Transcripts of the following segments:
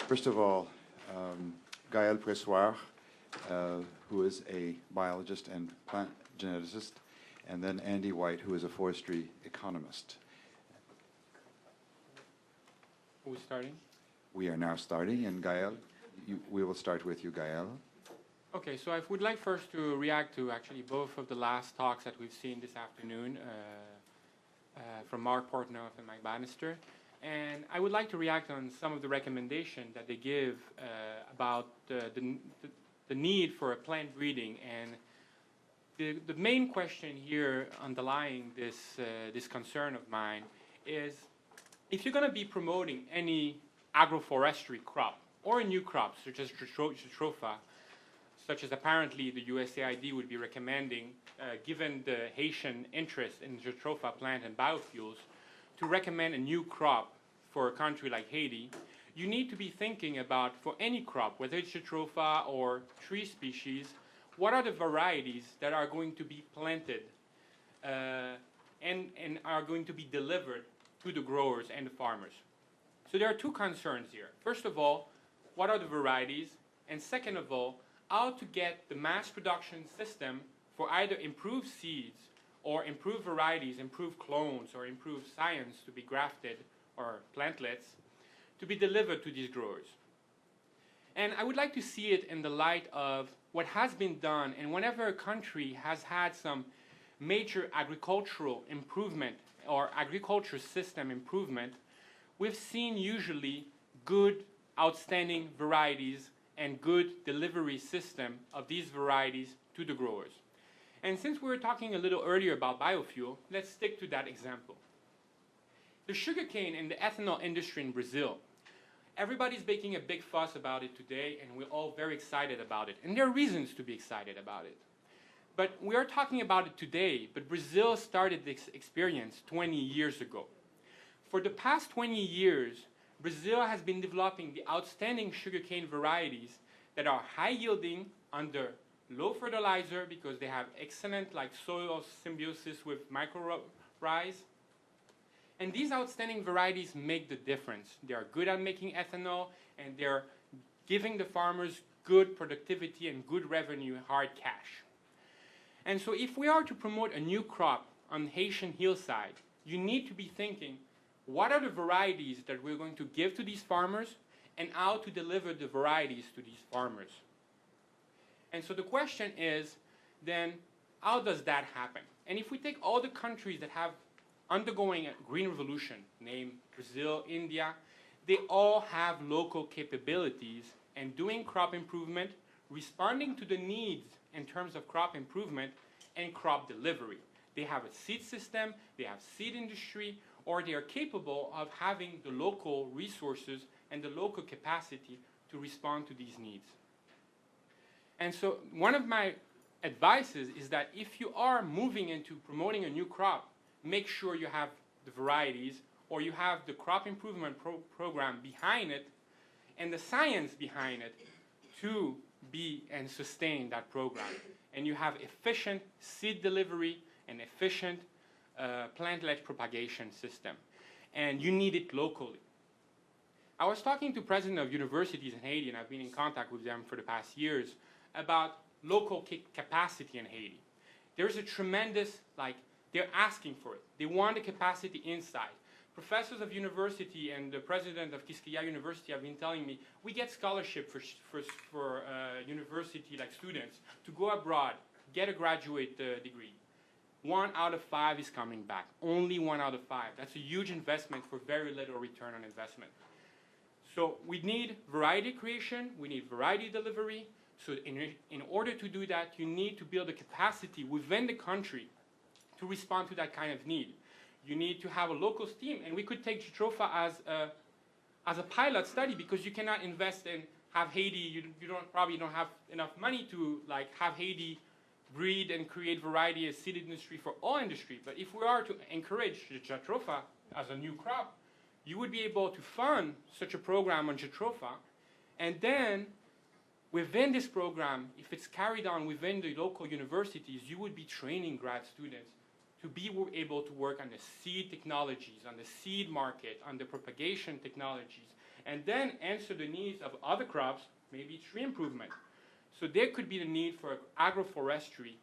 First of all, Gaël Pressoir, who is a biologist and plant geneticist, and then Andy White, who is a forestry economist. Who's starting? We are now starting, and Gaël, we will start with you, Gaël. Okay, so I would like first to react to actually both of the last talks that we've seen this afternoon from Mark Portnoy and Mike Bannister. And I would like to react on some of the recommendations that they give about the need for a plant breeding. And the main question here underlying this concern of mine is, if you're going to be promoting any agroforestry crop or a new crop such as Jatropha, such as apparently the USAID would be recommending, given the Haitian interest in Jatropha plant and biofuels, to recommend a new crop for a country like Haiti, you need to be thinking about, for any crop, whether it's Jatropha or tree species, what are the varieties that are going to be planted and are going to be delivered to the growers and the farmers. So there are two concerns here. First of all, what are the varieties? And second of all, how to get the mass production system for either improved seeds or improved varieties, improved clones, or improved science to be grafted, or plantlets, to be delivered to these growers. And I would like to see it in the light of what has been done, and whenever a country has had some major agricultural improvement or agriculture system improvement, we've seen usually good, outstanding varieties and good delivery system of these varieties to the growers. And since we were talking a little earlier about biofuel, let's stick to that example. The sugarcane and the ethanol industry in Brazil, everybody's making a big fuss about it today, and we're all very excited about it. And there are reasons to be excited about it. But we are talking about it today, but Brazil started this experience 20 years ago. For the past 20 years, Brazil has been developing the outstanding sugarcane varieties that are high yielding under low fertilizer because they have excellent soil symbiosis with mycorrhizae. And these outstanding varieties make the difference. They are good at making ethanol, and they're giving the farmers good productivity and good revenue, hard cash. And so if we are to promote a new crop on Haitian hillside, you need to be thinking, what are the varieties that we're going to give to these farmers, and how to deliver the varieties to these farmers? And so the question is, then, how does that happen? And if we take all the countries that have undergoing a green revolution, named Brazil, India, they all have local capabilities and doing crop improvement, responding to the needs in terms of crop improvement and crop delivery. They have a seed system, they have seed industry, or they are capable of having the local resources and the local capacity to respond to these needs. And so one of my advices is that if you are moving into promoting a new crop, make sure you have the varieties, or you have the crop improvement program behind it and the science behind it to be and sustain that program. And you have efficient seed delivery and efficient plant-led propagation system. And you need it locally. I was talking to presidents of universities in Haiti, and I've been in contact with them for the past years, about local capacity in Haiti. There's a tremendous, they're asking for it. They want the capacity inside. Professors of university and the president of Quisqueya University have been telling me, we get scholarship for university students to go abroad, get a graduate degree. 1 out of 5 is coming back. Only 1 out of 5. That's a huge investment for very little return on investment. So we need variety creation, we need variety delivery. So in order to do that, you need to build a capacity within the country to respond to that kind of need. You need to have a local team, and we could take Jatropha as a pilot study, because you cannot invest in have Haiti. You probably don't have enough money to have Haiti breed and create variety as seed industry for all industry. But if we are to encourage Jatropha as a new crop, you would be able to fund such a program on Jatropha, and then within this program, if it's carried on within the local universities, you would be training grad students to be able to work on the seed technologies, on the seed market, on the propagation technologies, and then answer the needs of other crops, maybe tree improvement. So there could be the need for agroforestry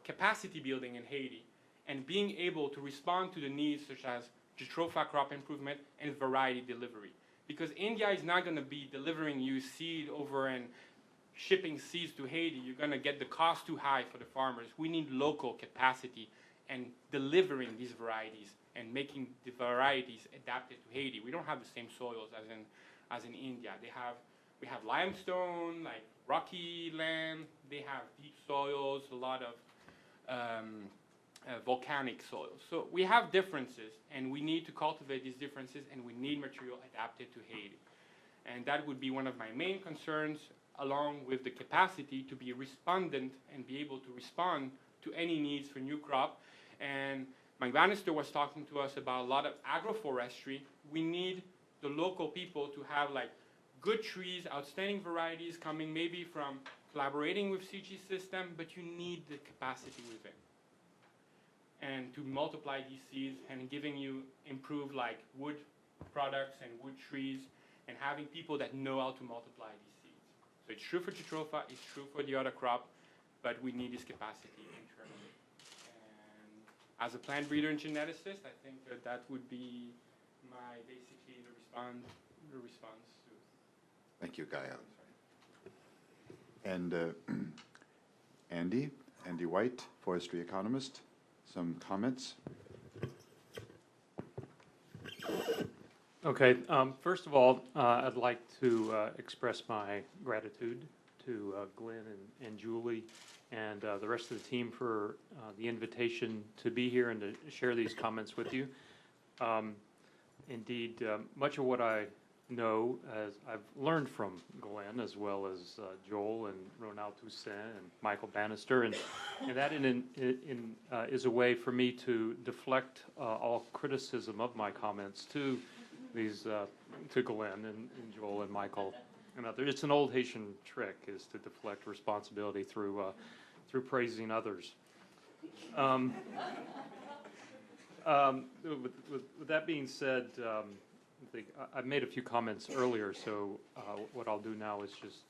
capacity building in Haiti, and being able to respond to the needs such as jatropha crop improvement and variety delivery. Because India is not going to be delivering you seed over and shipping seeds to Haiti. You're going to get the cost too high for the farmers. We need local capacity and delivering these varieties and making the varieties adapted to Haiti. We don't have the same soils as in India. We have limestone, like rocky land. They have deep soils, a lot of volcanic soils. So we have differences, and we need to cultivate these differences, and we need material adapted to Haiti. And that would be one of my main concerns, along with the capacity to be respondent and be able to respond to any needs for new crop. And Mike Bannister was talking to us about a lot of agroforestry. We need the local people to have like good trees, outstanding varieties coming maybe from collaborating with CG system, but you need the capacity within. And to multiply these seeds and giving you improved like wood products and wood trees and having people that know how to multiply these seeds. So it's true for jatropha, it's true for the other crop, but we need this capacity internally. And as a plant breeder and geneticist, I think that would be my basically the response to. Thank you, Gael. And Andy White, forestry economist, some comments? Okay, first of all, I'd like to express my gratitude to Glenn and Julie and the rest of the team for the invitation to be here and to share these comments with you. Indeed, much of what I know, as I've learned from Glenn, as well as Joel and Ronald Toussaint and Michael Bannister, and that is a way for me to deflect all criticism of my comments to these to Glenn and Joel and Michael and others. It's an old Haitian trick, is to deflect responsibility through praising others. With that being said, I've made a few comments earlier, so what I'll do now is just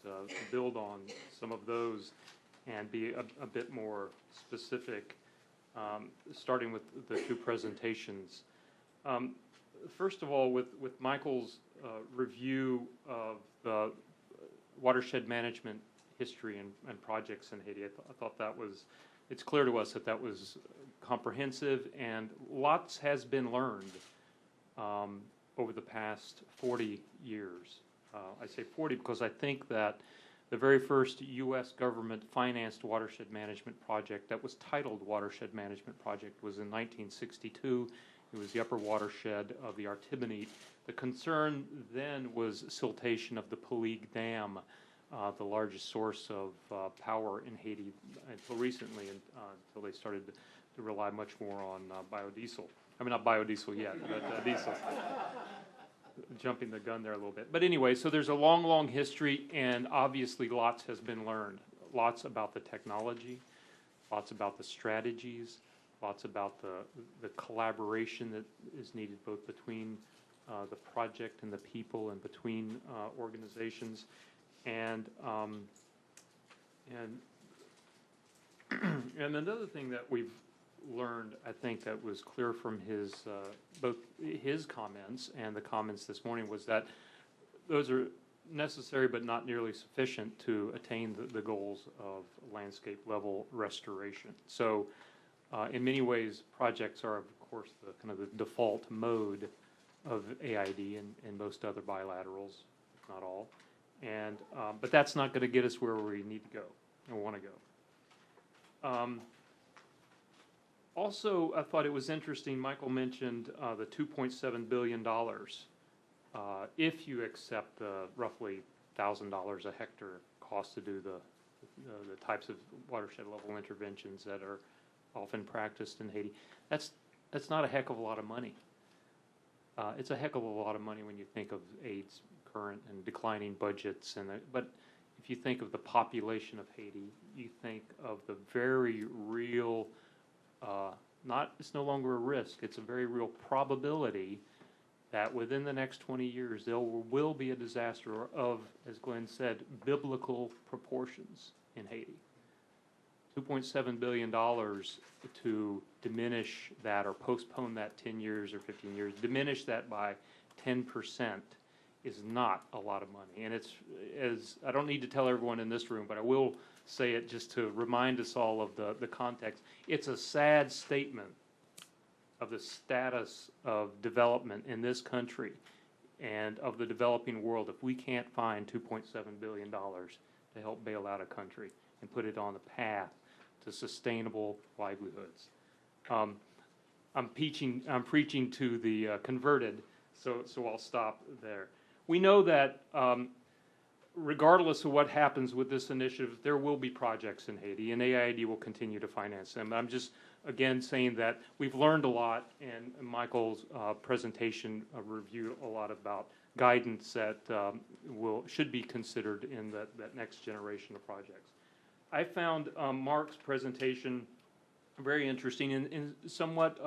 build on some of those and be a bit more specific, starting with the two presentations. First of all, with Michael's review of the watershed management history and projects in Haiti, I thought that was, it's clear to us that that was comprehensive, and lots has been learned over the past 40 years. I say 40 because I think that the very first U.S. government-financed watershed management project that was titled Watershed Management Project was in 1962. It was the upper watershed of the Artibonite. The concern then was siltation of the Paligue Dam, the largest source of power in Haiti until recently, until they started to rely much more on biodiesel. I mean, not biodiesel yet, but diesel. Jumping the gun there a little bit. But anyway, so there's a long, long history, and obviously lots has been learned. Lots about the technology, lots about the strategies, lots about the collaboration that is needed both between the project and the people and between organizations. And another thing that we've learned, I think, that was clear from his both his comments and the comments this morning, was that those are necessary but not nearly sufficient to attain the goals of landscape level restoration. So in many ways, projects are, of course, the kind of the default mode of AID and most other bilaterals, if not all. And but that's not going to get us where we need to go and want to go. Also, I thought it was interesting, Michael mentioned the $2.7 billion if you accept the roughly $1,000 a hectare cost to do the types of watershed level interventions that are often practiced in Haiti. That's not a heck of a lot of money. It's a heck of a lot of money when you think of aid's current and declining budgets. But if you think of the population of Haiti, you think of the very real, it's no longer a risk, it's a very real probability that within the next 20 years there will be a disaster of, as Glenn said, biblical proportions in Haiti. $2.7 billion to diminish that or postpone that 10 years or 15 years, diminish that by 10% is not a lot of money. And it's, as I don't need to tell everyone in this room, but I will say it just to remind us all of the context. It's a sad statement of the status of development in this country and of the developing world if we can't find $2.7 billion to help bail out a country and put it on the path to sustainable livelihoods. I'm preaching to the converted, so I'll stop there. We know that regardless of what happens with this initiative, there will be projects in Haiti, and AID will continue to finance them. I'm just, again, saying that we've learned a lot, and Michael's presentation reviewed a lot about guidance that should be considered in that next generation of projects. I found Mark's presentation very interesting and somewhat,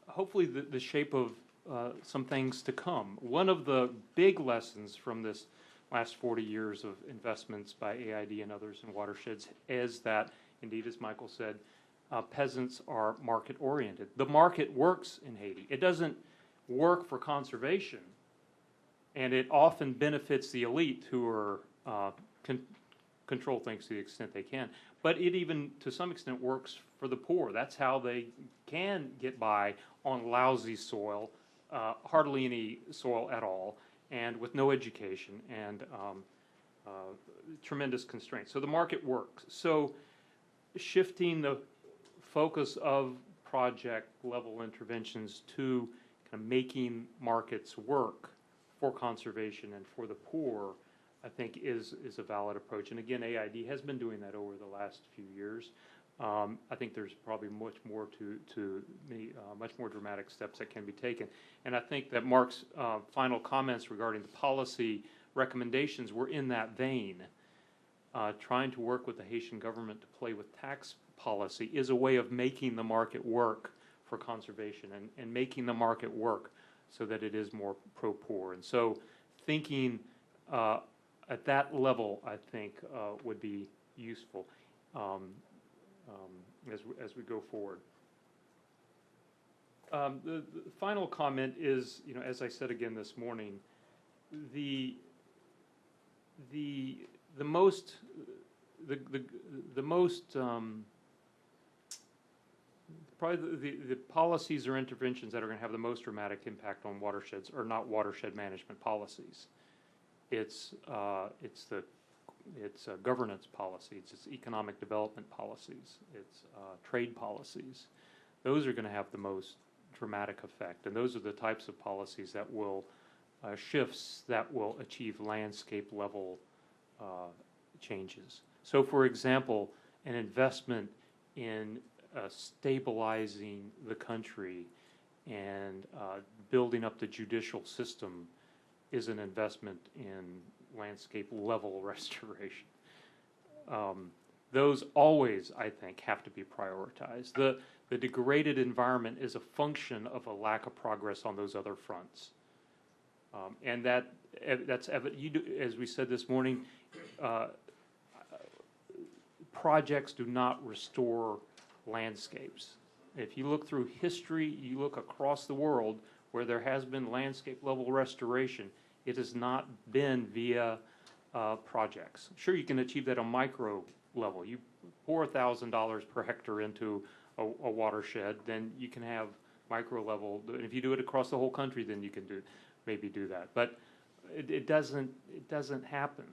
hopefully, the shape of some things to come. One of the big lessons from this last 40 years of investments by AID and others in watersheds is that, indeed, as Michael said, peasants are market-oriented. The market works in Haiti. It doesn't work for conservation, and it often benefits the elite who are control things to the extent they can. But it even, to some extent, works for the poor. That's how they can get by on lousy soil, hardly any soil at all, and with no education and tremendous constraints. So the market works. So shifting the focus of project-level interventions to kind of making markets work for conservation and for the poor, I think is a valid approach. And again, AID has been doing that over the last few years. I think there's probably much more much more dramatic steps that can be taken. And I think that Mark's final comments regarding the policy recommendations were in that vein. Trying to work with the Haitian government to play with tax policy is a way of making the market work for conservation and making the market work so that it is more pro-poor. And so thinking at that level, I think, would be useful as we go forward. The final comment is, as I said again this morning, probably the policies or interventions that are going to have the most dramatic impact on watersheds are not watershed management policies. It's governance policies, it's economic development policies, it's trade policies. Those are going to have the most dramatic effect, and those are the types of policies that will shifts that will achieve landscape level changes. So, for example, an investment in stabilizing the country and building up the judicial system is an investment in landscape level restoration. Those always, I think, have to be prioritized. The degraded environment is a function of a lack of progress on those other fronts. And that's evident. As we said this morning, projects do not restore landscapes. If you look through history, you look across the world where there has been landscape level restoration, it has not been via projects. Sure, you can achieve that on micro level. You pour $1,000 per hectare into a watershed, then you can have micro level. And if you do it across the whole country, then you can maybe do that. But it doesn't happen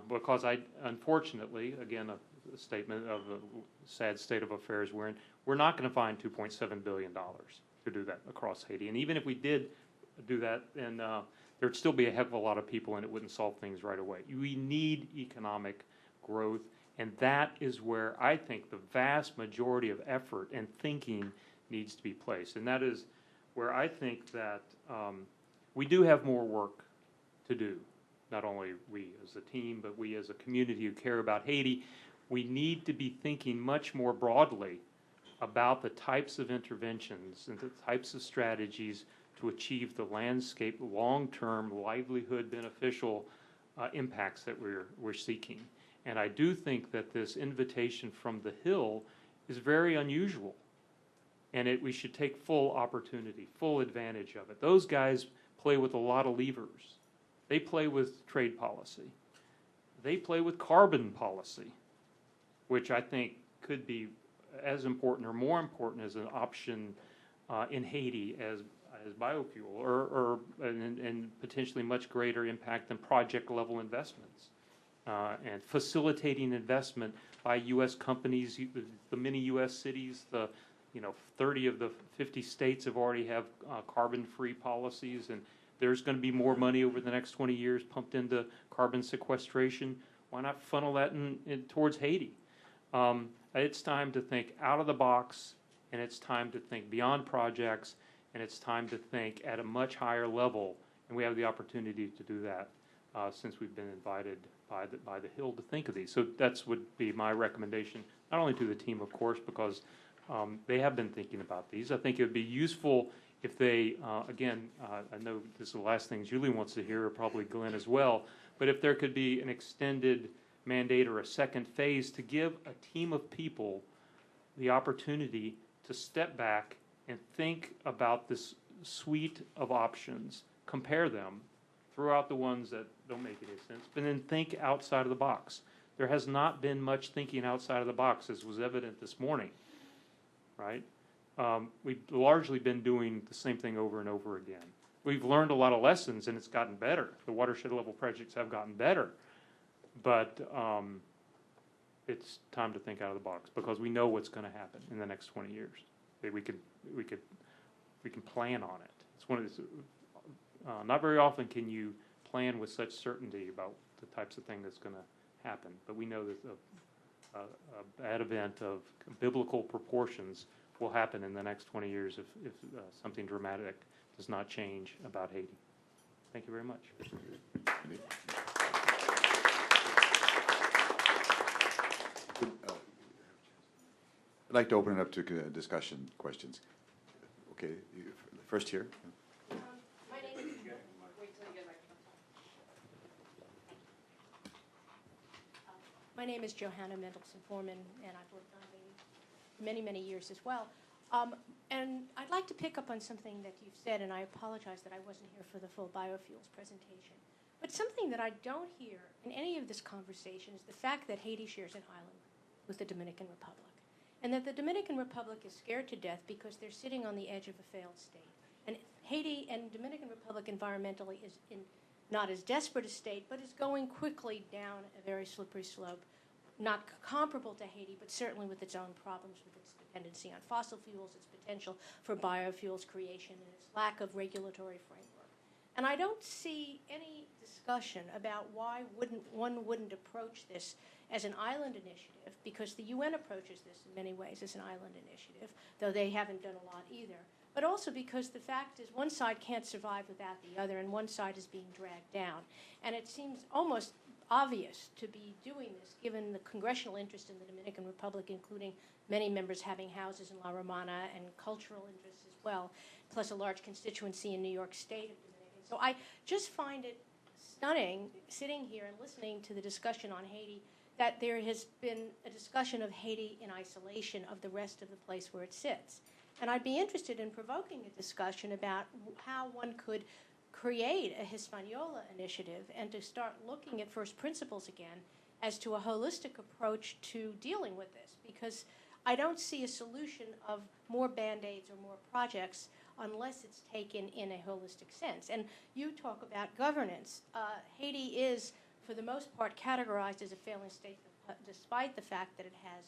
because unfortunately, again, a statement of the sad state of affairs we're in. We're not going to find $2.7 billion to do that across Haiti. And even if we did do that, then there'd still be a heck of a lot of people, and it wouldn't solve things right away. We need economic growth, and that is where I think the vast majority of effort and thinking needs to be placed. And that is where I think that we do have more work to do. Not only we as a team, but we as a community who care about Haiti. We need to be thinking much more broadly about the types of interventions and the types of strategies to achieve the landscape long-term livelihood beneficial impacts that we're seeking. And I do think that this invitation from the Hill is very unusual, and we should take full opportunity, full advantage of it. Those guys play with a lot of levers. They play with trade policy. They play with carbon policy, which I think could be as important or more important as an option in Haiti as biofuel, and potentially much greater impact than project level investments, and facilitating investment by U.S. companies. The many U.S. cities, 30 of the 50 states have already have carbon-free policies, and there's going to be more money over the next 20 years pumped into carbon sequestration. Why not funnel that towards Haiti? It's time to think out of the box, and it's time to think beyond projects, and it's time to think at a much higher level, and we have the opportunity to do that since we've been invited by the Hill to think of these. So that's would be my recommendation, not only to the team, of course, because they have been thinking about these. I think it would be useful if they, again, I know this is the last thing Julie wants to hear, or probably Glenn as well, but if there could be an extended mandate or a second phase to give a team of people the opportunity to step back and think about this suite of options, compare them, throw out the ones that don't make any sense, but then think outside of the box. There has not been much thinking outside of the box, as was evident this morning, right? We've largely been doing the same thing over and over again. We've learned a lot of lessons, and it's gotten better. The watershed level projects have gotten better, but it's time to think out of the box, because we know what's going to happen in the next 20 years. We can plan on it. It's one of these. Not very often can you plan with such certainty about the types of thing that's going to happen, but we know that a bad event of biblical proportions will happen in the next 20 years if something dramatic does not change about Haiti. Thank you very much. I'd like to open it up to discussion questions. Okay, first here. My name is. Wait till you get my name is Johanna Mendelson Foreman, and I've worked on Haiti for many, many years as well. And I'd like to pick up on something that you've said, and I apologize that I wasn't here for the full biofuels presentation. But something that I don't hear in any of this conversation is the fact that Haiti shares an island with the Dominican Republic, and that the Dominican Republic is scared to death because they're sitting on the edge of a failed state. And Haiti and Dominican Republic environmentally is in not as desperate a state, but is going quickly down a very slippery slope, not comparable to Haiti, but certainly with its own problems, with its dependency on fossil fuels, its potential for biofuels creation, and its lack of regulatory framework. And I don't see any discussion about why one wouldn't approach this as an island initiative, because the UN approaches this in many ways as an island initiative, though they haven't done a lot either. But also because the fact is one side can't survive without the other, and one side is being dragged down. And it seems almost obvious to be doing this, given the congressional interest in the Dominican Republic, including many members having houses in La Romana and cultural interests as well, plus a large constituency in New York State of Dominican. So I just find it stunning, sitting here and listening to the discussion on Haiti, that there has been a discussion of Haiti in isolation of the rest of the place where it sits. And I'd be interested in provoking a discussion about how one could create a Hispaniola initiative and to start looking at first principles again as to a holistic approach to dealing with this, because I don't see a solution of more Band-Aids or more projects unless it's taken in a holistic sense. And you talk about governance. Haiti is, for the most part, categorized as a failing state, despite the fact that it has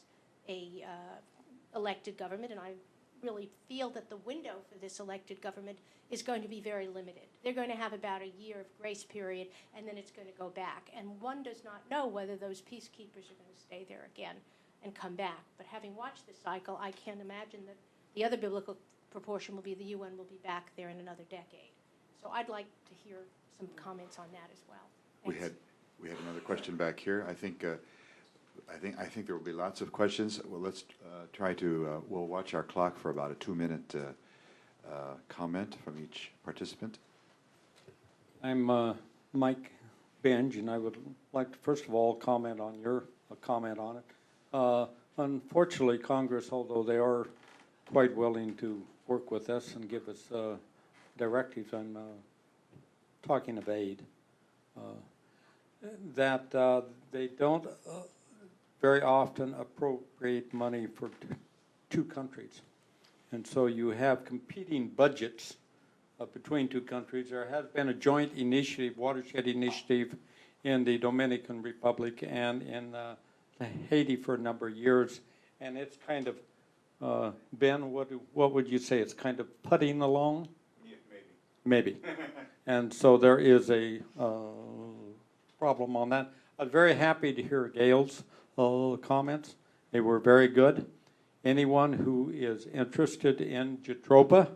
a elected government, and I really feel that the window for this elected government is going to be very limited. They're going to have about a year of grace period, and then it's going to go back. And one does not know whether those peacekeepers are going to stay there again and come back. But having watched this cycle, I can't imagine that the other biblical proportion will be the UN will be back there in another decade. So I'd like to hear some comments on that as well. Thanks. We had another question back here. I think there will be lots of questions. Well, let's try to. We'll watch our clock for about a 2-minute comment from each participant. I'm Mike Benge, and I would like to first of all comment on your comment on it. Unfortunately, Congress, although they are quite willing to work with us and give us directives on talking of aid, that they don't very often appropriate money for two countries. And so you have competing budgets between two countries. There has been a joint initiative, watershed initiative, in the Dominican Republic and in Haiti for a number of years. And it's kind of, Ben, what would you say? It's kind of putting along? Yeah, Maybe. And so there is a problem on that. I was very happy to hear Gail's comments. They were very good. Anyone who is interested in Jatropha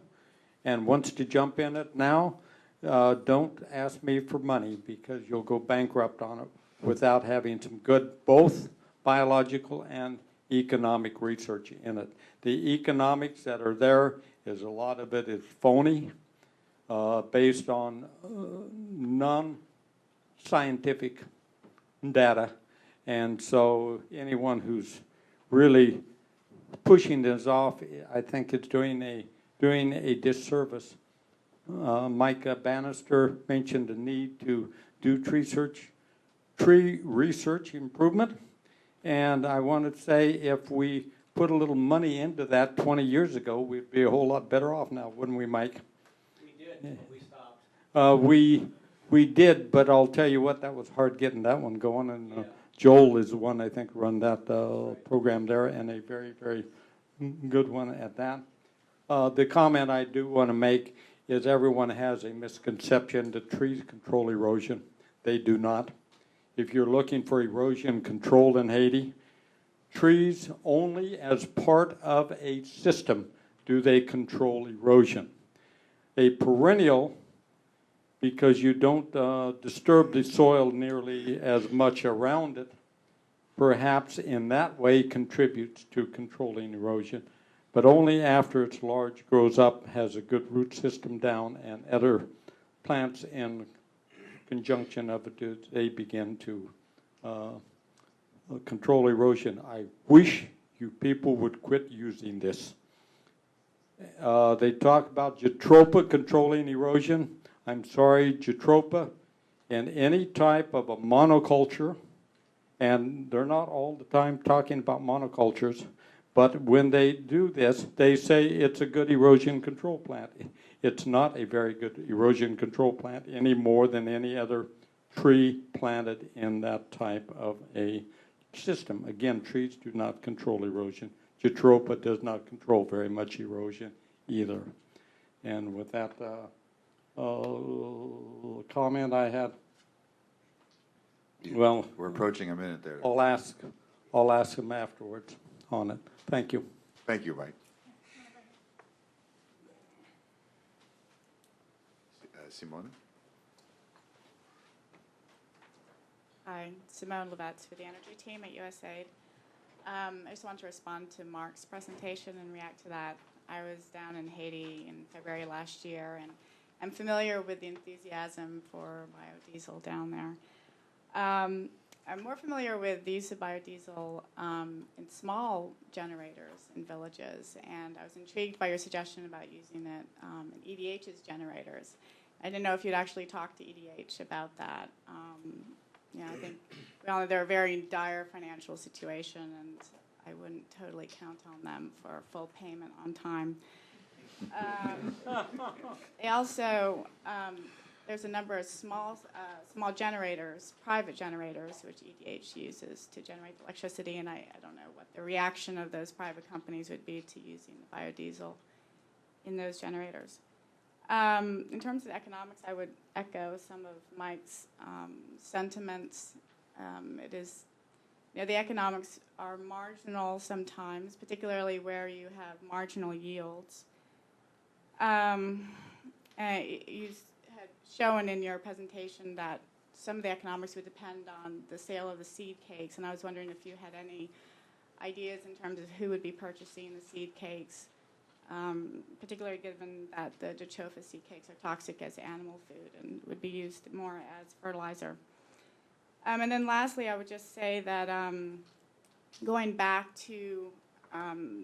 and wants to jump in it now, don't ask me for money because you'll go bankrupt on it without having some good, both biological and economic research in it. The economics that are there is a lot of it is phony, based on non-scientific data. And so anyone who's really pushing this off, I think it's doing a disservice. Mike Bannister mentioned the need to do tree research improvement. And I want to say if we put a little money into that 20 years ago, we'd be a whole lot better off now, wouldn't we, Mike? We did, but we stopped. We did, but I'll tell you what, that was hard getting that one going. And Joel is the one, I think, run that program there, and a very, very good one at that. The comment I do want to make is everyone has a misconception that trees control erosion. They do not. If you're looking for erosion control in Haiti, trees only as part of a system do they control erosion. A perennial, because you don't disturb the soil nearly as much around it, perhaps in that way contributes to controlling erosion, but only after it's large, grows up, has a good root system down, and other plants in conjunction of it, they begin to control erosion. I wish you people would quit using this. They talk about Jatropha controlling erosion. I'm sorry, Jatropha in any type of a monoculture, and they're not all the time talking about monocultures, but when they do this, they say it's a good erosion control plant. It's not a very good erosion control plant any more than any other tree planted in that type of a system. Again, trees do not control erosion. Jatropha does not control very much erosion either. And with that comment I had, well, we're approaching a minute there. I'll ask him afterwards on it. Thank you. Thank you, Mike. Simone? Hi, Simone Levetz for the Energy Team at USAID. I just want to respond to Mark's presentation and react to that. I was down in Haiti in February last year, and I'm familiar with the enthusiasm for biodiesel down there. I'm more familiar with the use of biodiesel in small generators in villages, and I was intrigued by your suggestion about using it in EDH's generators. I didn't know if you'd actually talked to EDH about that. I think they're a very dire financial situation, and I wouldn't totally count on them for full payment on time. They also, there's a number of small generators, private generators, which EDH uses to generate electricity, and I don't know what the reaction of those private companies would be to using the biodiesel in those generators. In terms of economics, I would echo some of Mike's sentiments. It is, the economics are marginal sometimes, particularly where you have marginal yields. You had shown in your presentation that some of the economics would depend on the sale of the seed cakes, and I was wondering if you had any ideas in terms of who would be purchasing the seed cakes, particularly given that the jatropha seed cakes are toxic as animal food and would be used more as fertilizer. And then lastly, I would just say that going back to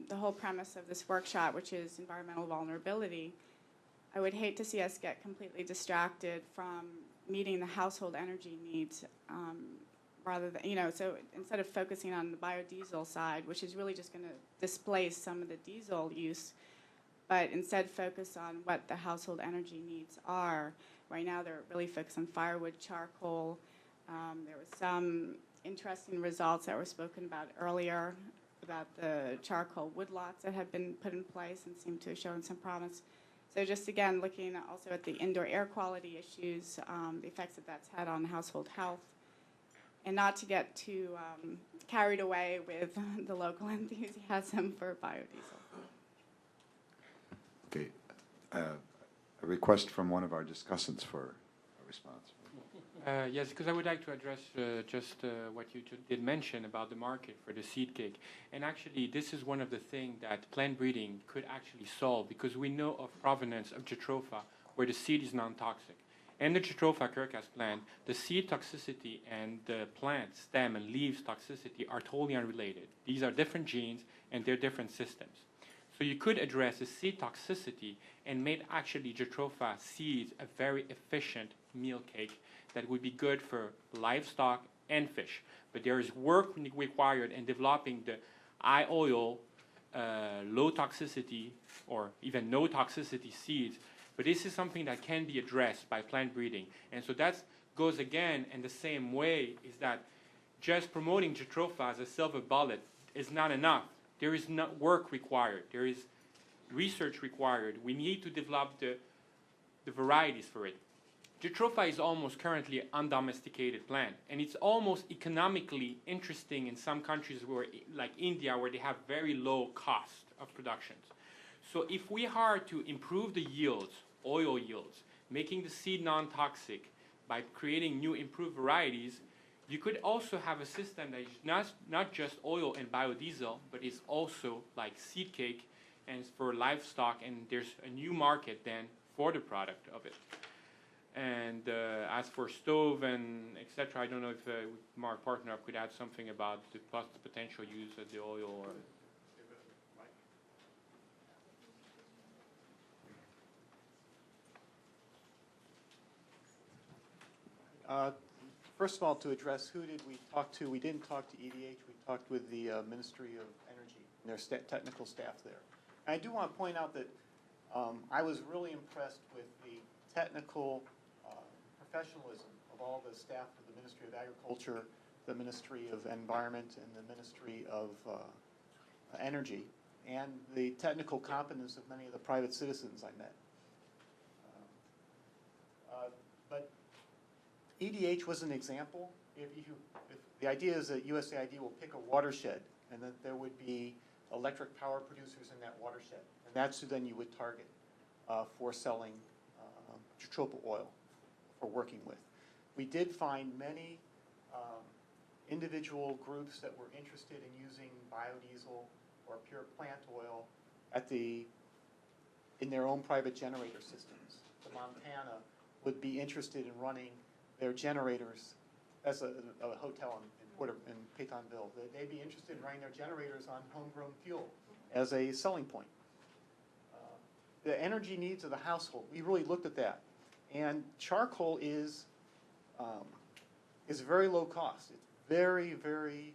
the whole premise of this workshop, which is environmental vulnerability, I would hate to see us get completely distracted from meeting the household energy needs rather than, so instead of focusing on the biodiesel side, which is really just going to displace some of the diesel use, but instead focus on what the household energy needs are. Right now they're really focused on firewood, charcoal. There were some interesting results that were spoken about earlier about the charcoal woodlots that have been put in place and seem to have shown some promise. So just again, looking also at the indoor air quality issues, the effects that that's had on household health, and not to get too carried away with the local enthusiasm for biodiesel. Okay. A request from one of our discussants for a response. Yes, because I would like to address just what you did mention about the market for the seed cake. And actually, this is one of the things that plant breeding could actually solve, because we know of provenance of jatropha where the seed is non-toxic. And the jatropha curcas plant, the seed toxicity and the plant stem and leaves toxicity are totally unrelated. These are different genes and they're different systems. So you could address the seed toxicity and make actually jatropha seeds a very efficient meal cake that would be good for livestock and fish. But there is work required in developing the high oil, low toxicity, or even no toxicity seeds. But this is something that can be addressed by plant breeding. And so that goes again in the same way, is that just promoting jatropha as a silver bullet is not enough. There is not work required. There is research required. We need to develop the varieties for it. Jatropha is almost currently an undomesticated plant, and it's almost economically interesting in some countries where, like India, where they have very low cost of productions. So if we are to improve the yields, oil yields, making the seed non-toxic by creating new improved varieties, you could also have a system that is not just oil and biodiesel, but is also like seed cake and for livestock, and there's a new market then for the product of it. And as for stove and etc., I don't know if Mark Partner could add something about the potential use of the oil. Or first of all, to address who did we talk to, we didn't talk to EDH, we talked with the Ministry of Energy and their technical staff there. And I do want to point out that I was really impressed with the technical professionalism of all the staff of the Ministry of Agriculture, the Ministry of Environment, and the Ministry of Energy, and the technical competence of many of the private citizens I met. But EDH was an example. If the idea is that USAID will pick a watershed, and that there would be electric power producers in that watershed, and that's who then you would target for selling jatropha oil, for working with. We did find many individual groups that were interested in using biodiesel or pure plant oil in their own private generator systems. The Montana would be interested in running their generators as a hotel in Pétionville. They'd be interested in running their generators on homegrown fuel as a selling point. The energy needs of the household, we really looked at that. And charcoal is very low cost. It's very, very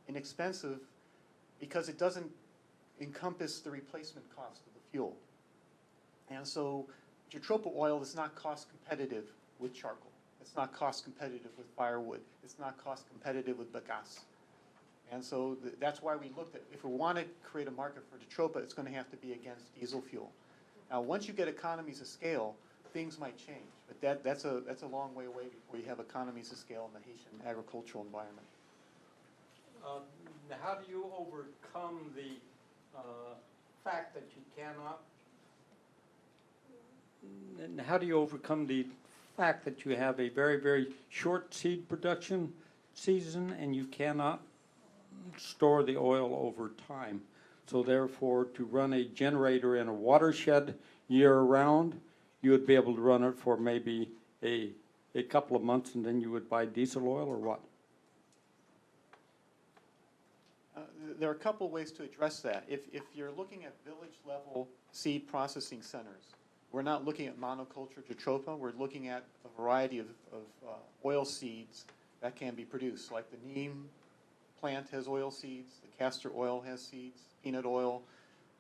inexpensive because it doesn't encompass the replacement cost of the fuel. And so jatropha oil is not cost competitive with charcoal. It's not cost competitive with firewood. It's not cost competitive with bagasse. And so that's why we looked at, if we want to create a market for jatropha, it's going to have to be against diesel fuel. Now, once you get economies of scale, things might change. But that's a long way away before you have economies of scale in the Haitian agricultural environment. How do you overcome the fact that you cannot? And how do you overcome the fact that you have a very, very short seed production season and you cannot store the oil over time? So therefore, to run a generator in a watershed year-round, you would be able to run it for maybe a couple of months, and then you would buy diesel oil, or what? There are a couple ways to address that. If you're looking at village-level seed processing centers, we're not looking at monoculture jatropha. We're looking at a variety of oil seeds that can be produced. Like the neem plant has oil seeds, the castor oil has seeds, peanut oil,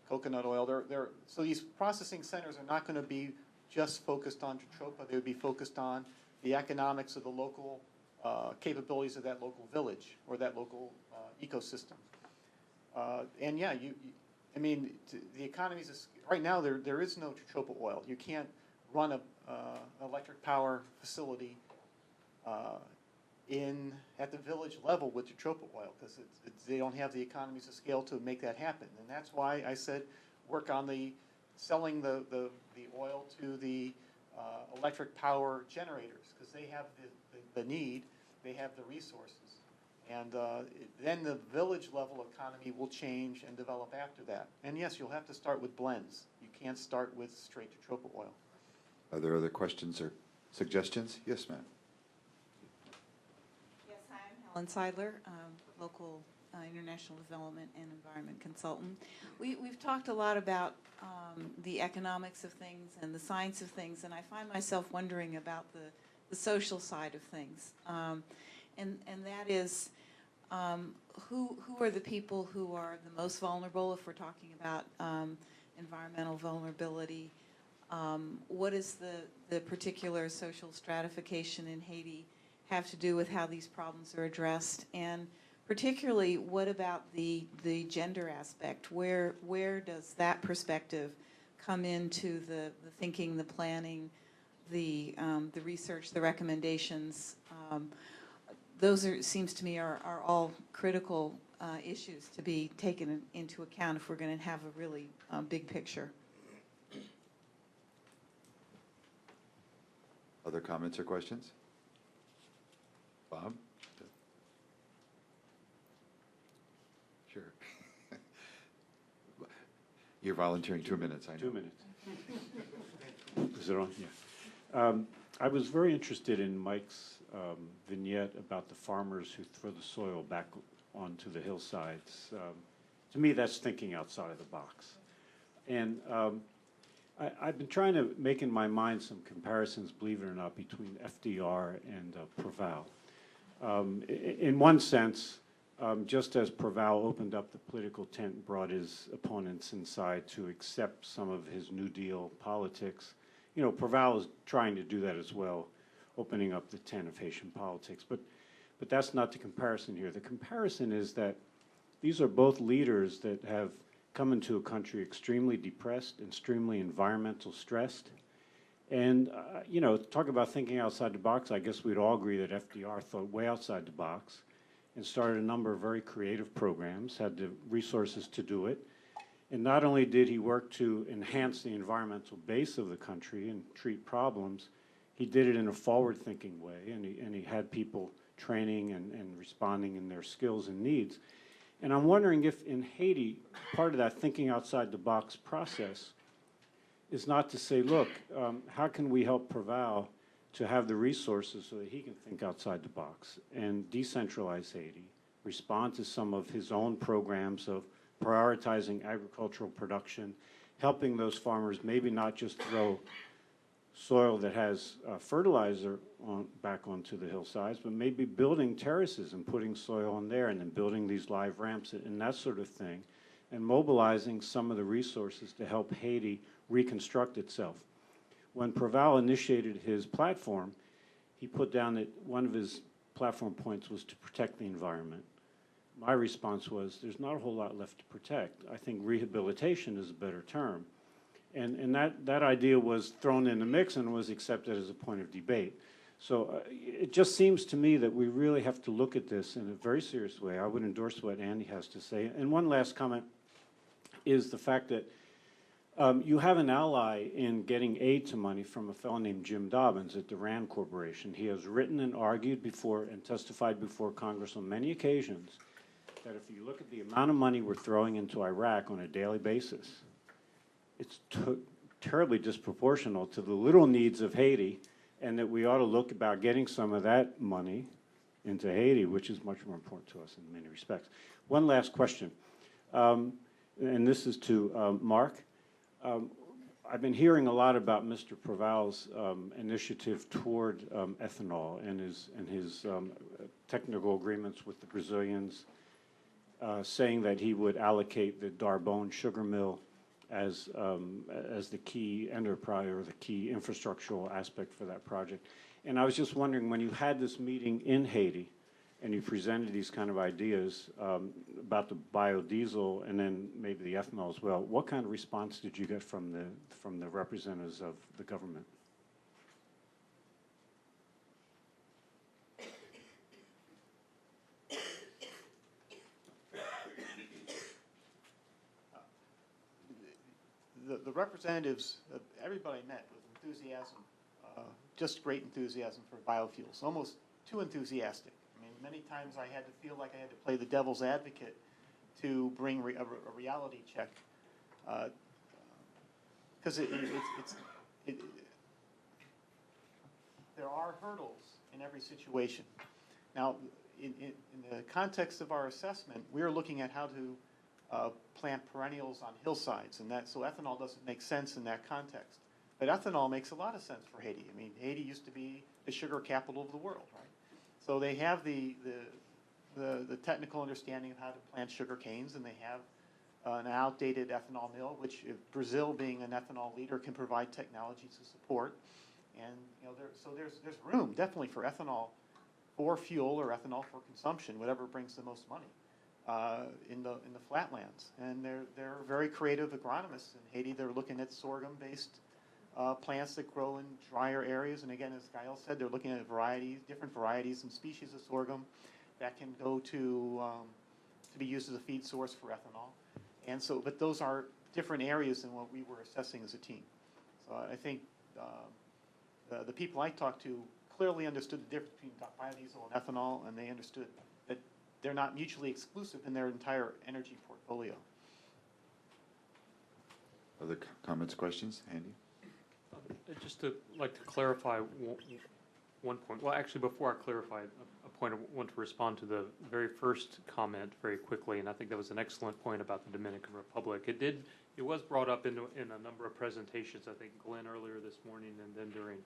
coconut oil. So these processing centers are not going to be just focused on jatropha. They would be focused on the economics of the local capabilities of that local village or that local ecosystem. And yeah, I mean, the economies, right now there is no jatropha oil. You can't run a electric power facility at the village level with jatropha oil because they don't have the economies of scale to make that happen. And that's why I said work on selling the oil to the electric power generators because they have the need, they have the resources. And then the village level economy will change and develop after that. And yes, you'll have to start with blends. You can't start with straight jatropha oil. Are there other questions or suggestions? Yes, ma'am. Yes, hi, I'm Helen Seidler, local international development and environment consultant. We've talked a lot about the economics of things and the science of things, and I find myself wondering about the social side of things. And that is, who are the people who are the most vulnerable if we're talking about environmental vulnerability? What does the particular social stratification in Haiti have to do with how these problems are addressed? And particularly, what about the gender aspect? Where does that perspective come into the thinking, the planning, the research, the recommendations? Those seems to me are all critical issues to be taken into account if we're going to have a really big picture. Other comments or questions? Bob? Sure. You're volunteering 2 minutes, I know. 2 minutes. Is it on? Yeah. I was very interested in Mike's vignette about the farmers who throw the soil back onto the hillsides. To me, that's thinking outside of the box. And I've been trying to make in my mind some comparisons, believe it or not, between FDR and Proval. In one sense, just as Proval opened up the political tent and brought his opponents inside to accept some of his New Deal politics, you know, Proval is trying to do that as well, opening up the tent of Haitian politics. But that's not the comparison here. The comparison is that these are both leaders that have come into a country extremely depressed, extremely environmental stressed. And, you know, talk about thinking outside the box, I guess we'd all agree that FDR thought way outside the box and started a number of very creative programs, had the resources to do it. And not only did he work to enhance the environmental base of the country and treat problems, he did it in a forward-thinking way, and he had people training and responding in their skills and needs. And I'm wondering if in Haiti, part of that thinking outside the box process is not to say, look, how can we help Proval to have the resources so that he can think outside the box and decentralize Haiti, respond to some of his own programs of prioritizing agricultural production, helping those farmers maybe not just throw soil that has fertilizer back onto the hillsides, but maybe building terraces and putting soil on there and then building these live ramps and that sort of thing, and mobilizing some of the resources to help Haiti reconstruct itself. When Proval initiated his platform, he put down that one of his platform points was to protect the environment. My response was, there's not a whole lot left to protect. I think rehabilitation is a better term. And that idea was thrown in the mix and was accepted as a point of debate. So it just seems to me that we really have to look at this in a very serious way. I would endorse what Andy has to say. And one last comment is the fact that you have an ally in getting aid to money from a fellow named Jim Dobbins at the RAND Corporation. He has written and argued before and testified before Congress on many occasions that if you look at the amount of money we're throwing into Iraq on a daily basis, it's terribly disproportional to the little needs of Haiti, and that we ought to look about getting some of that money into Haiti, which is much more important to us in many respects. One last question, and this is to Mark. I've been hearing a lot about Mr. Proval's initiative toward ethanol and his technical agreements with the Brazilians, saying that he would allocate the Darbone sugar mill as the key enterprise or the key infrastructural aspect for that project. And I was just wondering, when you had this meeting in Haiti and you presented these kind of ideas about the biodiesel and then maybe the ethanol as well, what kind of response did you get from the representatives of the government? The representatives, everybody met with enthusiasm, just great enthusiasm for biofuels, almost too enthusiastic. I mean, many times I had to feel like I had to play the devil's advocate to bring a reality check, because there are hurdles in every situation. Now, in the context of our assessment, we are looking at how to plant perennials on hillsides, and so ethanol doesn't make sense in that context. But ethanol makes a lot of sense for Haiti. I mean, Haiti used to be the sugar capital of the world, right? So they have the technical understanding of how to plant sugar canes, and they have an outdated ethanol mill, which Brazil, being an ethanol leader, can provide technology to support. And so there's room definitely for ethanol for fuel or ethanol for consumption, whatever brings the most money. In the flatlands, and they're very creative agronomists in Haiti. They're looking at sorghum-based plants that grow in drier areas, and again, as Gael said, they're looking at different varieties and species of sorghum that can go to be used as a feed source for ethanol. And so, but those are different areas than what we were assessing as a team. So I think the people I talked to clearly understood the difference between biodiesel and ethanol, and they understood that they're not mutually exclusive in their entire energy portfolio. Other comments, questions? Andy? Just to like to clarify one point. Well, actually, before I clarify a point, I want to respond to the very first comment very quickly, and I think that was an excellent point about the Dominican Republic. It was brought up in a number of presentations, I think Glenn earlier this morning, and then during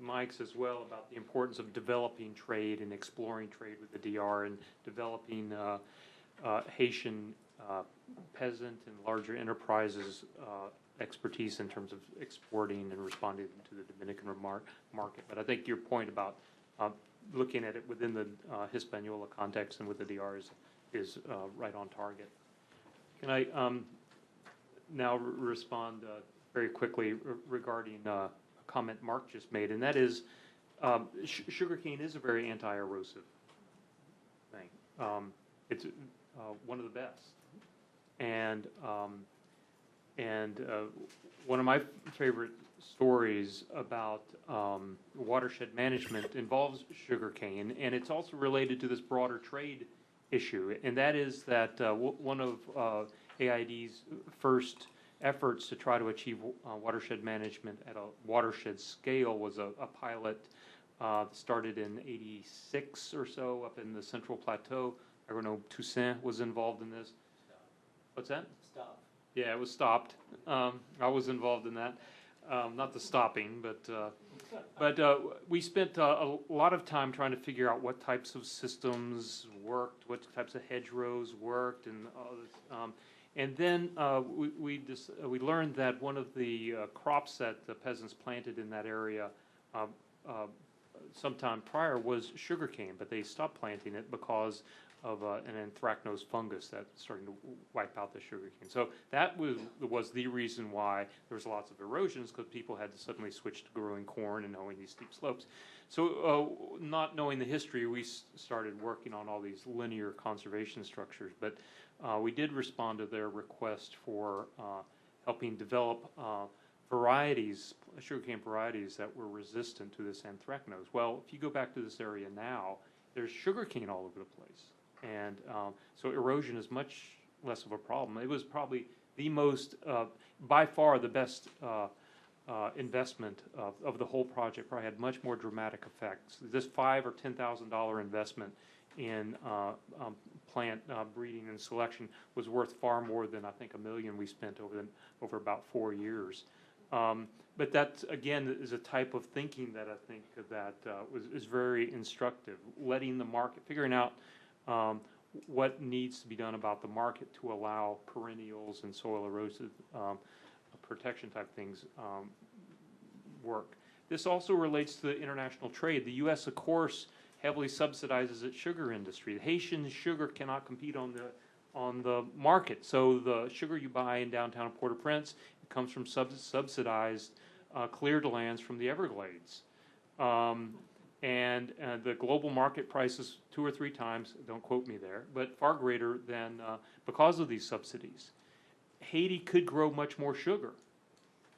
Mike's as well, about the importance of developing trade and exploring trade with the DR and developing Haitian peasant and larger enterprises expertise in terms of exporting and responding to the Dominican market. But I think your point about looking at it within the Hispaniola context and with the DR is right on target. Can I now respond very quickly regarding a comment Mark just made, and that is sugarcane is a very anti-erosive thing. It's one of the best. And one of my favorite stories about watershed management involves sugarcane, and it's also related to this broader trade issue, and that is that one of AID's first efforts to try to achieve watershed management at a watershed scale was a pilot started in '86 or so up in the Central Plateau. I don't know, Toussaint was involved in this. Stop. What's that? Stop. Yeah, it was stopped. I was involved in that. Not the stopping, but we spent a lot of time trying to figure out what types of systems worked, what types of hedgerows worked, and all this. And then we learned that one of the crops that the peasants planted in that area sometime prior was sugarcane, but they stopped planting it because of an anthracnose fungus that's starting to wipe out the sugarcane. So that was the reason why there was lots of erosions, because people had to suddenly switch to growing corn and knowing these steep slopes. So not knowing the history, we started working on all these linear conservation structures. But we did respond to their request for helping develop varieties, sugarcane varieties that were resistant to this anthracnose. Well, if you go back to this area now, there's sugarcane all over the place. And so erosion is much less of a problem. It was probably the most, by far the best investment of the whole project. Probably had much more dramatic effects. This $5,000 or $10,000 investment in plant breeding and selection was worth far more than I think $1 million we spent over about 4 years. But that, again, is a type of thinking that I think that is very instructive. Letting the market, figuring out what needs to be done about the market to allow perennials and soil erosive protection type things work. This also relates to the international trade. The U.S., of course, heavily subsidizes its sugar industry. Haitian sugar cannot compete on the market. So the sugar you buy in downtown Port-au-Prince, it comes from subsidized cleared lands from the Everglades. And the global market price is 2 or 3 times, don't quote me there, but far greater than because of these subsidies. Haiti could grow much more sugar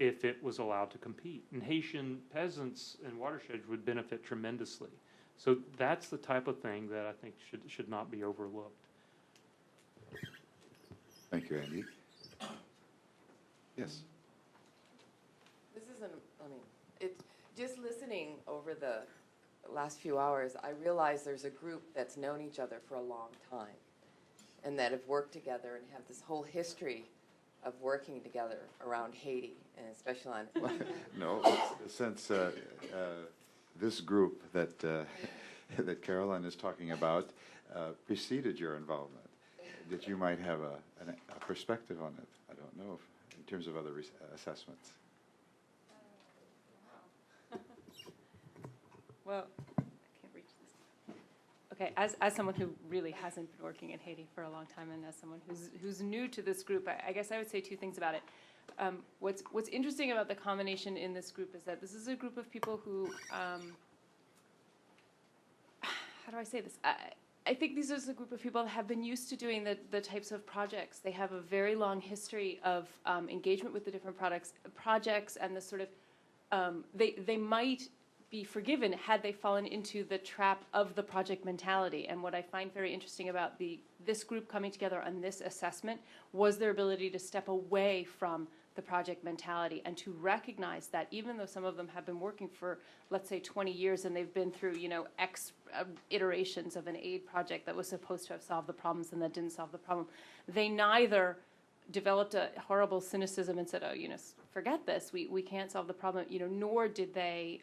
if it was allowed to compete. And Haitian peasants and watersheds would benefit tremendously. So that's the type of thing that I think should not be overlooked. Thank you, Andy. Yes. This isn't, just listening over the last few hours, I realize there's a group that's known each other for a long time and that have worked together and have this whole history of working together around Haiti, and especially on... No, since this group that, that Caroline is talking about preceded your involvement, that you might have a perspective on it. I don't know if, in terms of other assessments. Well, I can't reach this. Okay, as someone who really hasn't been working in Haiti for a long time, and as someone who's new to this group, I guess I would say 2 things about it. What's interesting about the combination in this group is that this is a group of people who, how do I say this? I think these are a group of people that have been used to doing the types of projects. They have a very long history of engagement with the different projects, and the sort of, they might be forgiven had they fallen into the trap of the project mentality. And what I find very interesting about this group coming together on this assessment was their ability to step away from the project mentality and to recognize that even though some of them have been working for, let's say, 20 years and they've been through, X iterations of an aid project that was supposed to have solved the problems and that didn't solve the problem, they neither developed a horrible cynicism and said, oh, forget this, we can't solve the problem, nor did they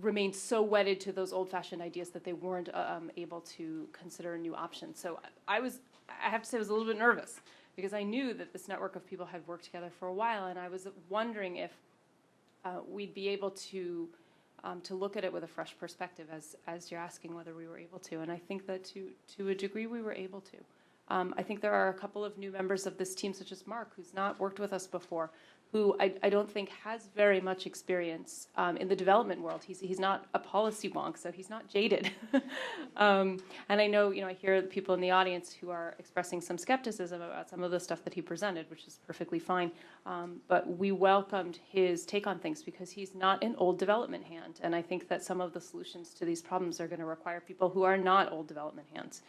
remain so wedded to those old-fashioned ideas that they weren't able to consider new options. So I have to say I was a little bit nervous because I knew that this network of people had worked together for a while, and I was wondering if we'd be able to look at it with a fresh perspective as you're asking whether we were able to. And I think that to a degree we were able to. I think there are a couple of new members of this team, such as Mark, who's not worked with us before, who I don't think has very much experience in the development world. He's not a policy wonk, so he's not jaded. And I know, I hear people in the audience who are expressing some skepticism about some of the stuff that he presented, which is perfectly fine. But we welcomed his take on things because he's not an old development hand. And I think that some of the solutions to these problems are going to require people who are not old development hands.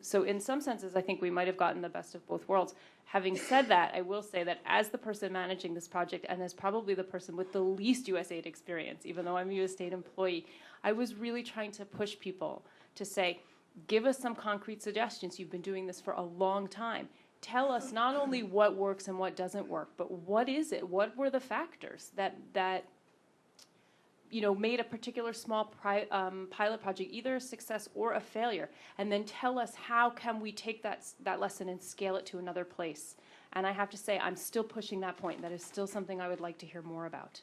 So in some senses, I think we might have gotten the best of both worlds. Having said that, I will say that as the person managing this project and as probably the person with the least USAID experience, even though I'm a USAID employee, I was really trying to push people to say, give us some concrete suggestions. You've been doing this for a long time. Tell us not only what works and what doesn't work, but what is it? What were the factors that made a particular small pilot project either a success or a failure, and then tell us how can we take that lesson and scale it to another place. And I have to say, I'm still pushing that point. That is still something I would like to hear more about.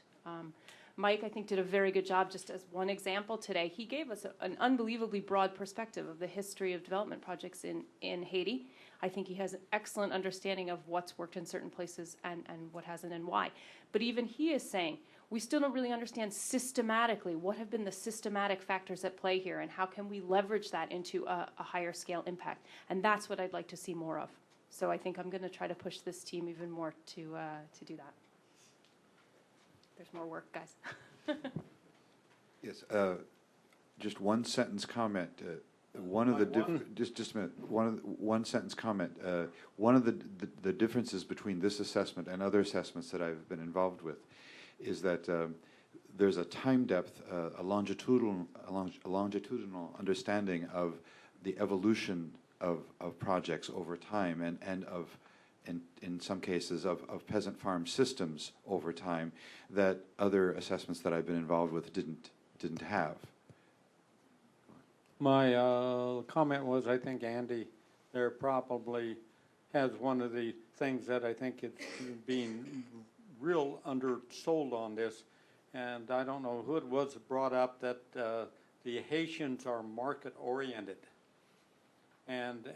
Mike, I think, did a very good job. Just as one example today, he gave us an unbelievably broad perspective of the history of development projects in Haiti. I think he has an excellent understanding of what's worked in certain places and what hasn't and why. But even he is saying, we still don't really understand systematically what have been the systematic factors at play here and how can we leverage that into a higher scale impact. And that's what I'd like to see more of. So I think I'm going to try to push this team even more to do that. There's more work, guys. Yes, just one sentence comment. One of the just a minute. One sentence comment. One of the differences between this assessment and other assessments that I've been involved with is that there's a time depth, a longitudinal understanding of the evolution of projects over time, and of in some cases of peasant farm systems over time, that other assessments that I've been involved with didn't have. My comment was, I think Andy there probably has one of the things that I think it's being real undersold on this, and I don't know who it was that brought up that the Haitians are market oriented, and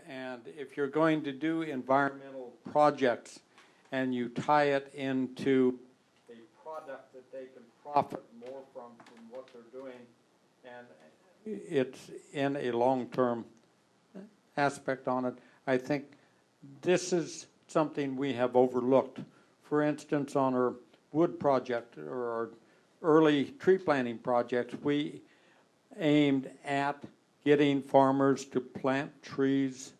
if you're going to do environmental projects and you tie it into a product that they can profit more from what they're doing, and it's in a long-term aspect on it, I think this is something we have overlooked. For instance, on our wood project or our early tree planting projects, we aimed at getting farmers to plant trees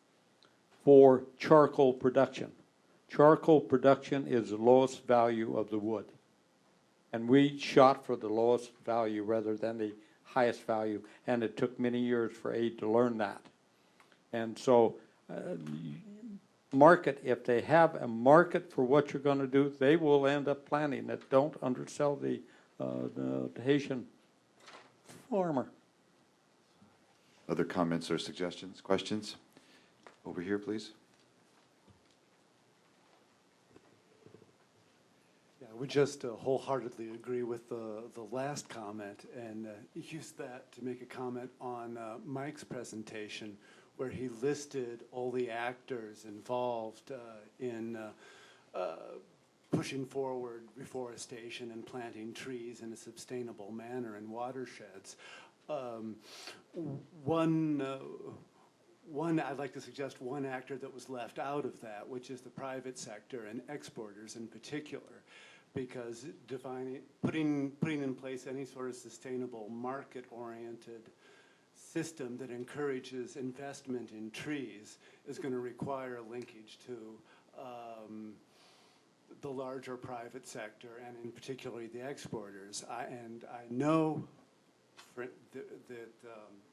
for charcoal production. Charcoal production is the lowest value of the wood, and we shot for the lowest value rather than the highest value, and it took many years for aid to learn that. And so market, if they have a market for what you're going to do, they will end up planting it. Don't undersell the Haitian farmer. Other comments or suggestions, questions? Over here, please. Yeah, we just wholeheartedly agree with the last comment, and use that to make a comment on Mike's presentation, where he listed all the actors involved in pushing forward reforestation and planting trees in a sustainable manner in watersheds. I'd like to suggest one actor that was left out of that, which is the private sector and exporters in particular, because putting in place any sort of sustainable market-oriented system that encourages investment in trees is going to require a linkage to the larger private sector, and in particular the exporters. I know that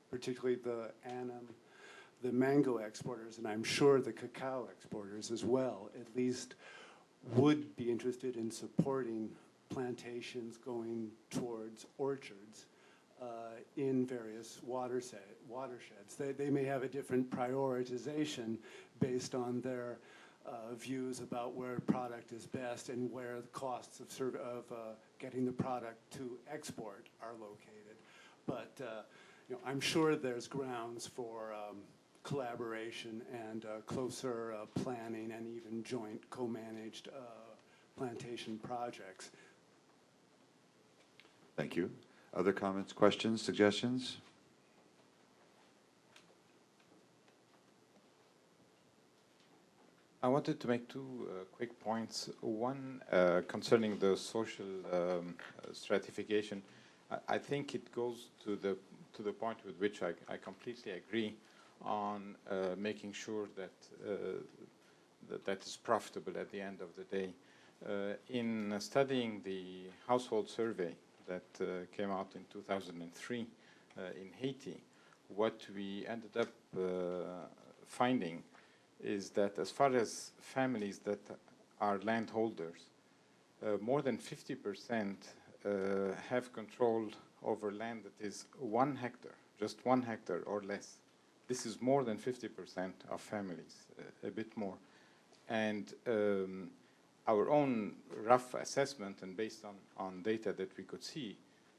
particularly the Annam, the mango exporters, and I'm sure the cacao exporters as well, at least would be interested in supporting plantations going towards orchards in various watersheds. They may have a different prioritization based on their views about where product is best and where the costs of getting the product to export are located. But I'm sure there's grounds for collaboration and closer planning and even joint co-managed plantation projects. Thank you. Other comments, questions, suggestions? I wanted to make two quick points. One, concerning the social stratification. I think it goes to the point with which I completely agree on making sure that that is profitable at the end of the day. In studying the household survey that came out in 2003 in Haiti, what we ended up finding is that as far as families that are landholders, more than 50% have control over land that is 1 hectare, just 1 hectare or less. This is more than 50% of families, a bit more. And our own rough assessment, and based on data that we could see,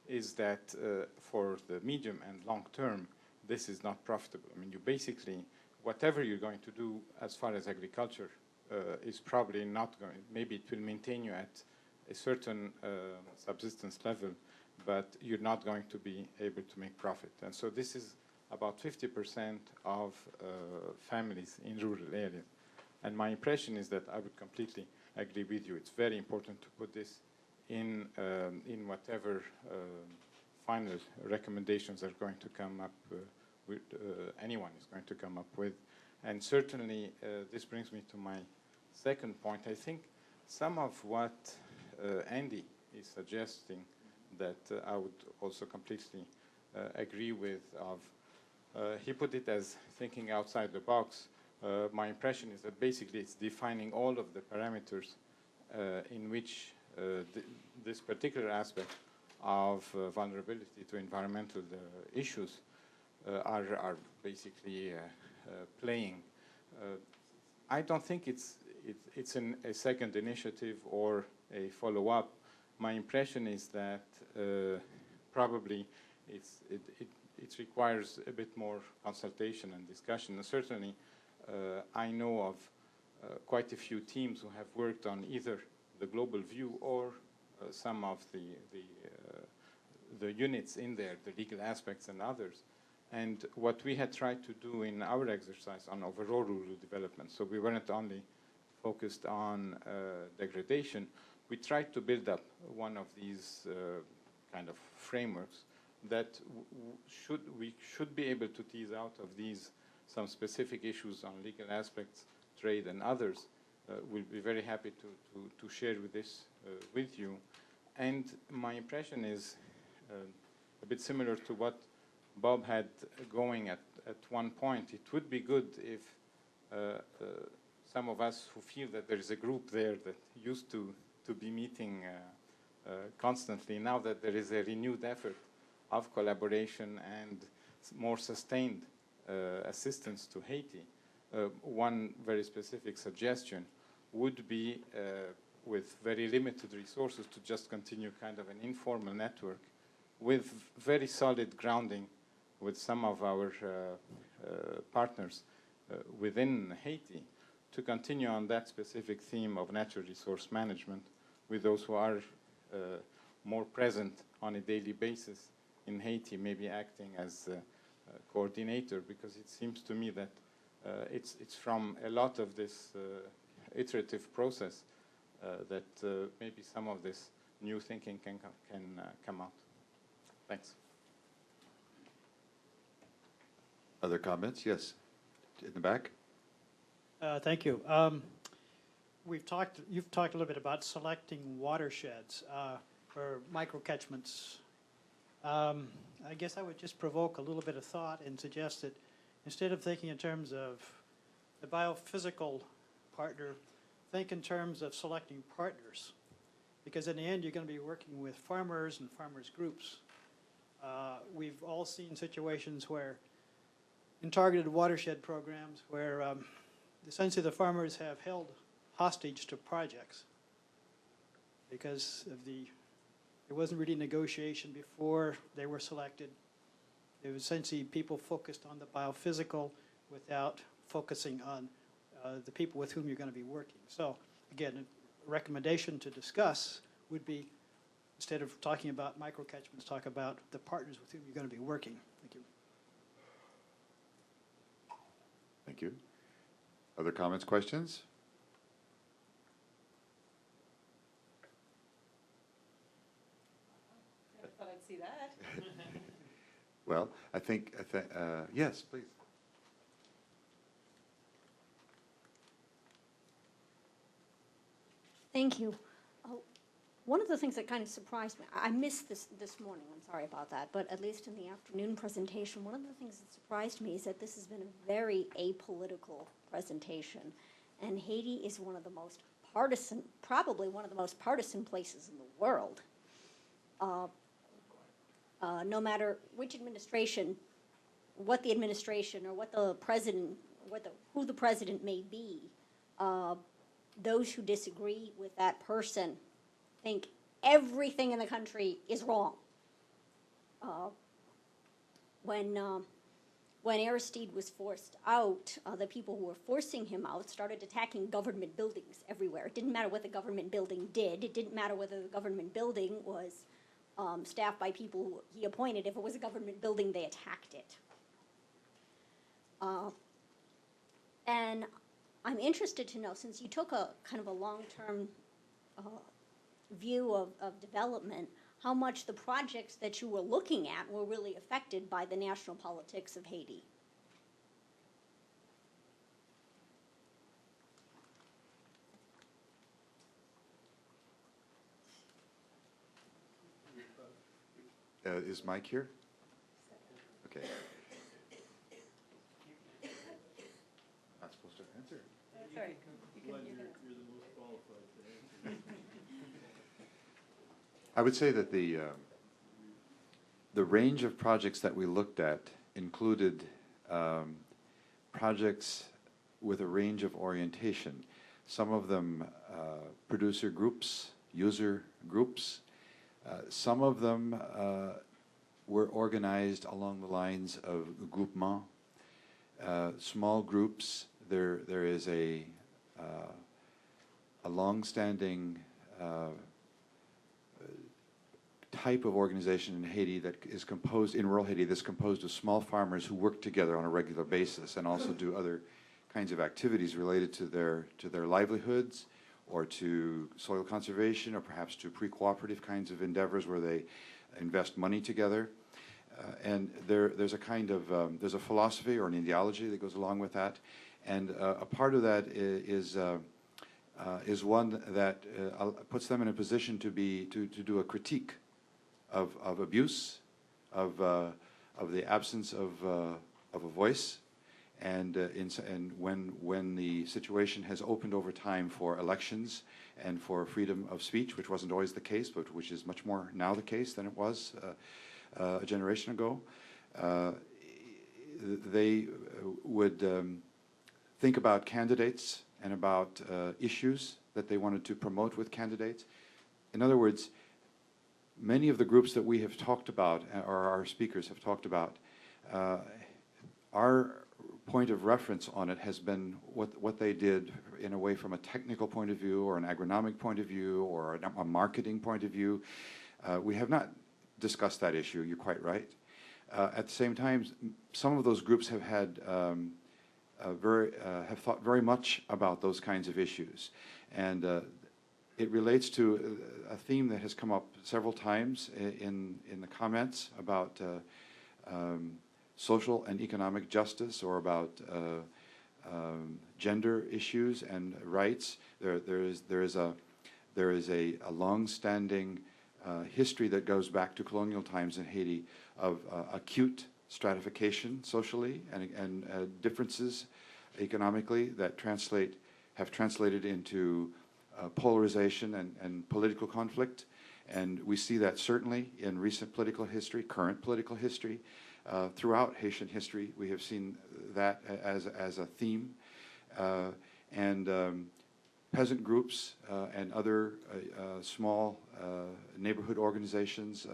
is that for the medium and long term, this is not profitable. I mean, you basically, whatever you're going to do as far as agriculture is probably not going, maybe it will maintain you at a certain subsistence level, but you're not going to be able to make profit. And so this is about 50% of families in rural areas. And my impression is that I would completely agree with you. It's very important to put this in whatever final recommendations are going to come up anyone is going to come up with. And certainly, this brings me to my second point. I think some of what Andy is suggesting that I would also completely agree with. He put it as thinking outside the box. My impression is that basically it's defining all of the parameters in which this particular aspect of vulnerability to environmental issues are basically playing. I don't think it's a second initiative or a follow-up. My impression is that probably it requires a bit more consultation and discussion. And certainly, I know of quite a few teams who have worked on either the global view or some of the units in there, the legal aspects and others. And what we had tried to do in our exercise on overall rural development, so we weren't only focused on degradation, we tried to build up one of these kind of frameworks that we should be able to tease out of these some specific issues on legal aspects, trade and others. We'll be very happy to share with you. And my impression is a bit similar to what Bob had going at one point. It would be good if some of us who feel that there is a group there that used to be meeting constantly, now that there is a renewed effort of collaboration and more sustained assistance to Haiti, one very specific suggestion would be with very limited resources to just continue kind of an informal network with very solid grounding with some of our partners within Haiti to continue on that specific theme of natural resource management with those who are more present on a daily basis in Haiti, maybe acting as a coordinator, because it seems to me that it's from a lot of this iterative process that maybe some of this new thinking can come out. Thanks. Other comments? Yes, in the back. Thank you. You've talked a little bit about selecting watersheds for microcatchments. I guess I would just provoke a little bit of thought and suggest that instead of thinking in terms of the biophysical partner, think in terms of selecting partners. Because in the end, you're going to be working with farmers and farmers groups. We've all seen situations where, in targeted watershed programs, where essentially the farmers have held hostage to projects because of there wasn't really negotiation before they were selected. It was essentially people focused on the biophysical without focusing on the people with whom you're going to be working. So again, a recommendation to discuss would be, instead of talking about microcatchments, talk about the partners with whom you're going to be working. Thank you. Thank you. Other comments, questions? I thought I'd see that. Well, I think yes, please. Thank you. One of the things that kind of surprised me, I missed this morning, I'm sorry about that, but at least in the afternoon presentation, one of the things that surprised me is that this has been a very apolitical presentation. And Haiti is one of the most partisan, probably one of the most partisan places in the world. No matter which administration, what the administration or what the president, who the president may be, those who disagree with that person think everything in the country is wrong. When Aristide was forced out, the people who were forcing him out started attacking government buildings everywhere. It didn't matter what the government building did. It didn't matter whether the government building was staffed by people who he appointed. If it was a government building, they attacked it. And I'm interested to know, since you took a kind of a long-term view of development, how much the projects that you were looking at were really affected by the national politics of Haiti. Is Mike here? Okay. Not supposed to answer. That's all right. You're the most qualified to answer. I would say that the range of projects that we looked at included projects with a range of orientation. Some of them producer groups, user groups. Some of them were organized along the lines of groupement, small groups. There is a long-standing type of organization in Haiti that is composed, in rural Haiti, that's composed of small farmers who work together on a regular basis and also do other kinds of activities related to their livelihoods, or to soil conservation, or perhaps to pre-cooperative kinds of endeavors where they invest money together. And there's a kind of, there's a philosophy or an ideology that goes along with that. And a part of that is one that puts them in a position to do a critique of abuse, of the absence of a voice. And when the situation has opened over time for elections and for freedom of speech, which wasn't always the case, but which is much more now the case than it was a generation ago, they would think about candidates and about issues that they wanted to promote with candidates. In other words, many of the groups that we have talked about, or our speakers have talked about, our point of reference on it has been what they did in a way from a technical point of view, or an agronomic point of view, or a marketing point of view. We have not discussed that issue, you're quite right. At the same time, some of those groups have had have thought very much about those kinds of issues. And it relates to a theme that has come up several times in the comments about social and economic justice, or about gender issues and rights. There is a long-standing history that goes back to colonial times in Haiti of acute stratification socially and differences economically that have translated into polarization and political conflict. And we see that certainly in recent political history, current political history. Throughout Haitian history, we have seen that as a theme. Peasant groups and other small neighborhood organizations,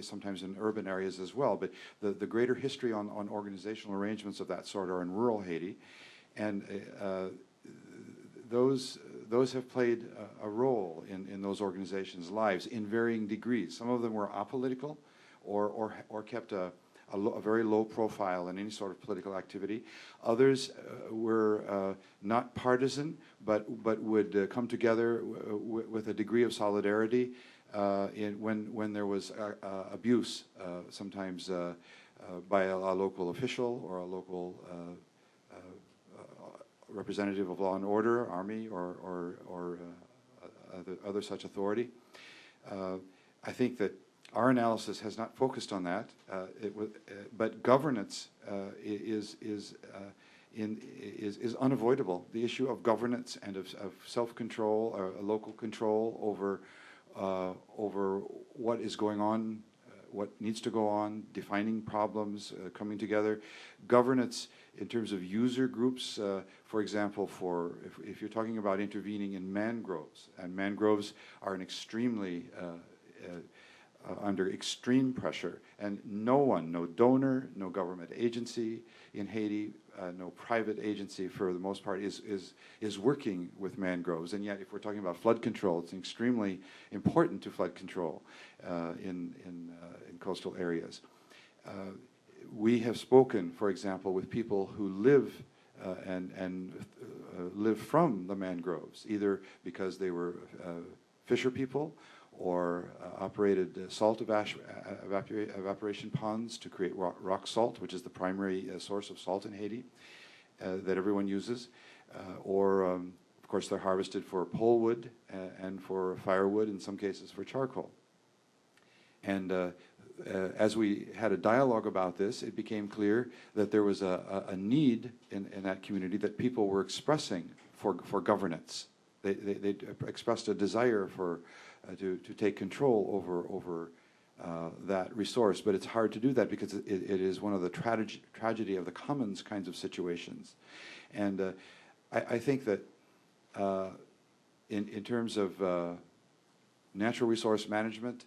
sometimes in urban areas as well, but the greater history on organizational arrangements of that sort are in rural Haiti. And those have played a role in those organizations' lives in varying degrees. Some of them were apolitical, or kept a very low profile in any sort of political activity. Others were not partisan, but would come together with a degree of solidarity when there was abuse, sometimes by a local official or a local representative of law and order, army, or other such authority. I think that our analysis has not focused on that, but governance is unavoidable. The issue of governance and of self-control, or local control over what is going on, what needs to go on, defining problems, coming together. Governance in terms of user groups, for example, if you're talking about intervening in mangroves, and mangroves are an extremely under extreme pressure, and no donor, no government agency in Haiti, no private agency for the most part is working with mangroves. And yet, if we're talking about flood control, it's extremely important to flood control in coastal areas. We have spoken, for example, with people who live live from the mangroves, either because they were fisher people, or operated salt evaporation ponds to create rock salt, which is the primary source of salt in Haiti that everyone uses, or of course they're harvested for pole wood and for firewood, in some cases for charcoal. And as we had a dialogue about this, it became clear that there was a need in that community that people were expressing for governance. They expressed a desire to take control over that resource, but it's hard to do that because it is one of the tragedy of the commons kinds of situations. And I think that in terms of natural resource management,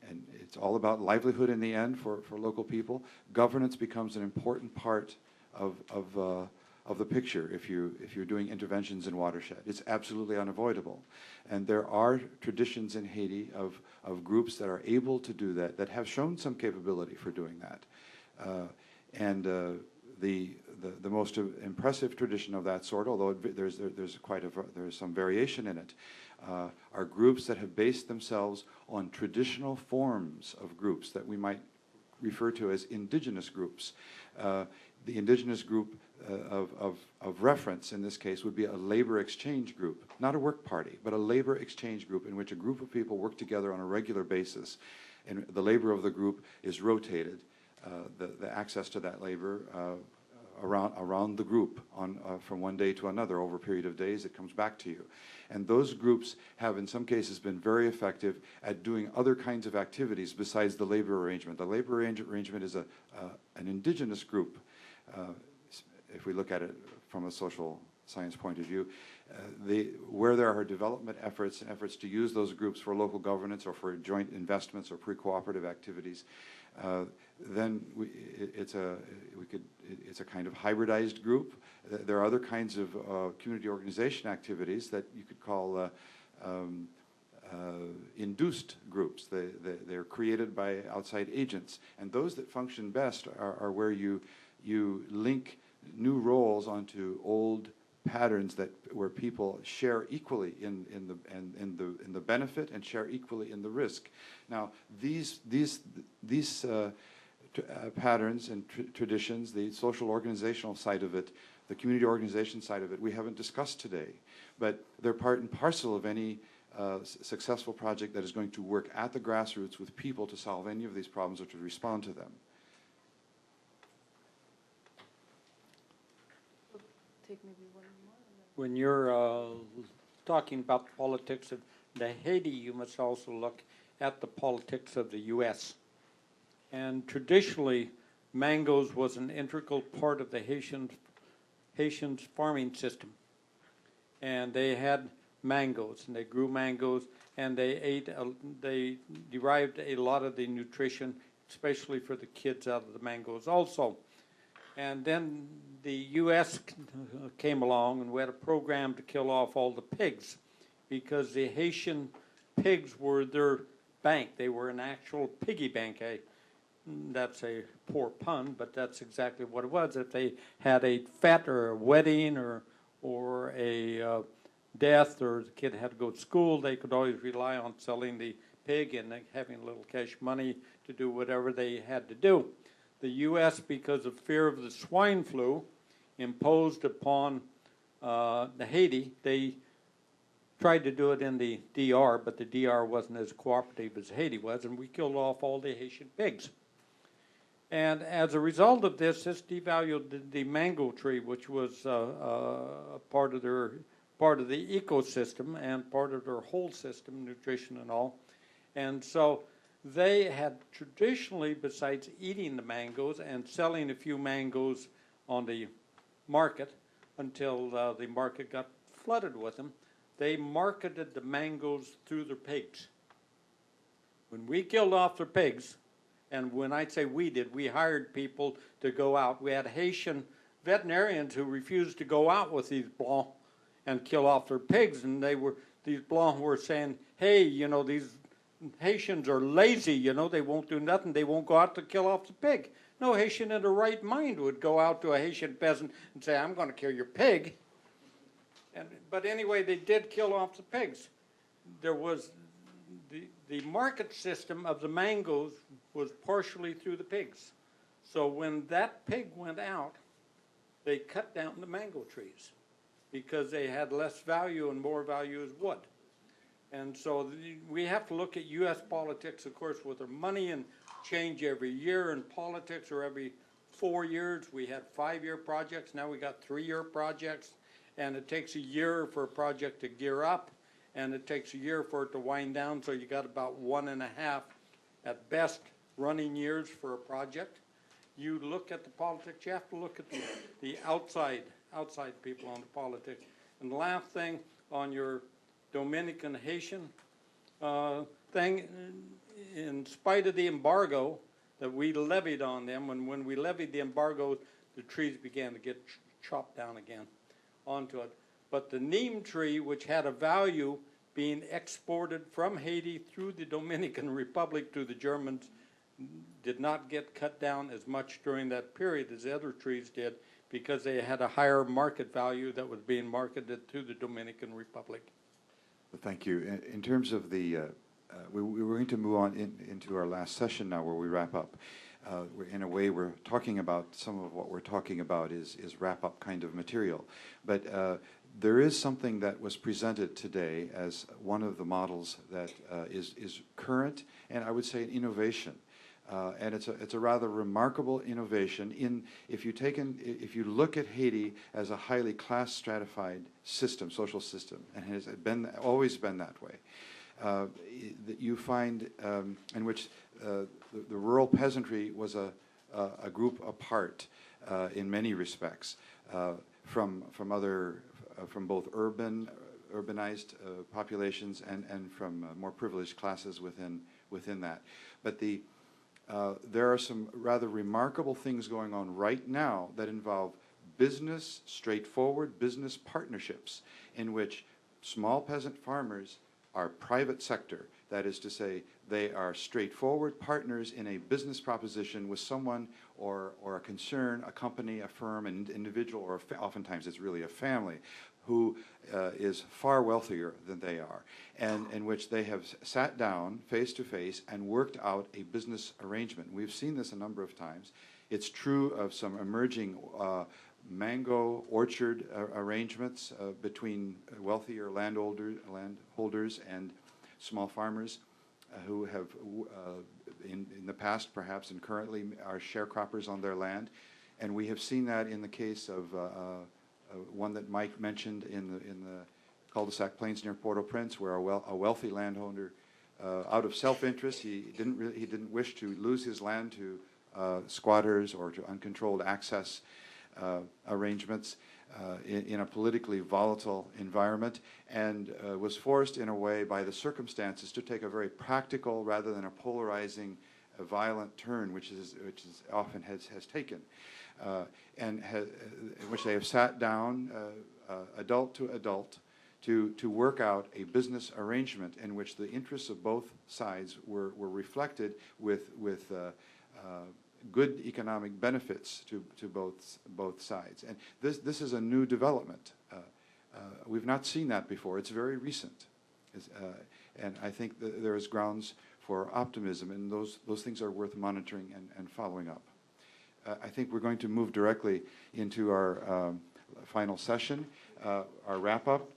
and it's all about livelihood in the end for local people, governance becomes an important part of the picture if you're doing interventions in watershed. It's absolutely unavoidable. And there are traditions in Haiti of groups that are able to do that, that have shown some capability for doing that. The most impressive tradition of that sort, although there's some variation in it, are groups that have based themselves on traditional forms of groups that we might refer to as indigenous groups. The indigenous group of reference in this case would be a labor exchange group, not a work party, but a labor exchange group in which a group of people work together on a regular basis, and the labor of the group is rotated, the access to that labor around the group from one day to another. Over a period of days, it comes back to you. And those groups have, in some cases, been very effective at doing other kinds of activities besides the labor arrangement. The labor arrangement is an indigenous group. If we look at it from a social science point of view, where there are development efforts and efforts to use those groups for local governance or for joint investments or pre-cooperative activities, then it's a kind of hybridized group. There are other kinds of community organization activities that you could call induced groups. They're created by outside agents, and those that function best are where you link new roles onto old patterns where people share equally in the benefit and share equally in the risk. Now, these patterns and traditions, the social organizational side of it, the community organization side of it, we haven't discussed today, but they're part and parcel of any successful project that is going to work at the grassroots with people to solve any of these problems or to respond to them. Take maybe one more. When you're talking about the politics of Haiti, you must also look at the politics of the U.S. And traditionally, mangoes was an integral part of the Haitians' farming system. And they had mangoes, and they grew mangoes, and they derived a lot of the nutrition, especially for the kids, out of the mangoes also. And then the U.S. came along, and we had a program to kill off all the pigs, because the Haitian pigs were their bank. They were an actual piggy bank. That's a poor pun, but that's exactly what it was. If they had a fete or a wedding or a death, or the kid had to go to school, they could always rely on selling the pig and having a little cash money to do whatever they had to do. The U.S., because of fear of the swine flu, imposed upon the Haiti. They tried to do it in the DR, but the DR wasn't as cooperative as Haiti was, and we killed off all the Haitian pigs. And as a result of this devalued the mango tree, which was part of the ecosystem and part of their whole system, nutrition and all. And so they had traditionally, besides eating the mangoes and selling a few mangoes on the market until the market got flooded with them, they marketed the mangoes through their pigs. When we killed off their pigs, and when I say we did, we hired people to go out. We had Haitian veterinarians who refused to go out with these Blancs and kill off their pigs, and these Blancs were saying, hey, these Haitians are lazy, they won't do nothing, they won't go out to kill off the pig. No Haitian in their right mind would go out to a Haitian peasant and say, I'm going to kill your pig. But anyway, they did kill off the pigs. There was the market system of the mangoes was partially through the pigs. So when that pig went out, they cut down the mango trees because they had less value and more value as wood. And so we have to look at U.S. politics, of course, with their money and change every year in politics or every 4 years. We had 5-year projects. Now we got 3-year projects. And it takes a year for a project to gear up, and it takes a year for it to wind down. So you got about 1.5 at best running years for a project. You look at the politics, you have to look at the outside people on the politics. And the last thing on your Dominican Haitian thing, in spite of the embargo that we levied on them, when we levied the embargo, the trees began to get chopped down again onto it. But the neem tree, which had a value being exported from Haiti through the Dominican Republic to the Germans, did not get cut down as much during that period as the other trees did, because they had a higher market value that was being marketed to the Dominican Republic. Well, thank you. In terms of the, we're going to move on into our last session now, where we wrap up. In a way, we're talking about some of what we're talking about is wrap-up kind of material. But there is something that was presented today as one of the models that is current, and I would say an innovation. And it's a rather remarkable innovation. If you look at Haiti as a highly class stratified system, social system, and has always been that way, you find in which the rural peasantry was a group apart in many respects from both urbanized populations and from more privileged classes within that. But there are some rather remarkable things going on right now that involve straightforward business partnerships, in which small peasant farmers are private sector. That is to say, they are straightforward partners in a business proposition with someone or a concern, a company, a firm, an individual, or oftentimes it's really a family, who is far wealthier than they are, and in which they have sat down face to face and worked out a business arrangement. We've seen this a number of times. It's true of some emerging mango orchard arrangements between wealthier landholders and small farmers who have, in the past perhaps and currently, are sharecroppers on their land. And we have seen that in the case of one that Mike mentioned in the cul-de-sac plains near Port-au-Prince, where a wealthy landholder, out of self-interest, he didn't wish to lose his land to squatters or to uncontrolled access arrangements in a politically volatile environment, and was forced in a way by the circumstances to take a very practical rather than a polarizing, violent turn, which often has taken, in which they have sat down, adult to adult, to work out a business arrangement in which the interests of both sides were reflected with good economic benefits to both sides. And this is a new development. We've not seen that before. It's very recent. And I think there is grounds for optimism, and those things are worth monitoring and following up. I think we're going to move directly into our final session, our wrap-up.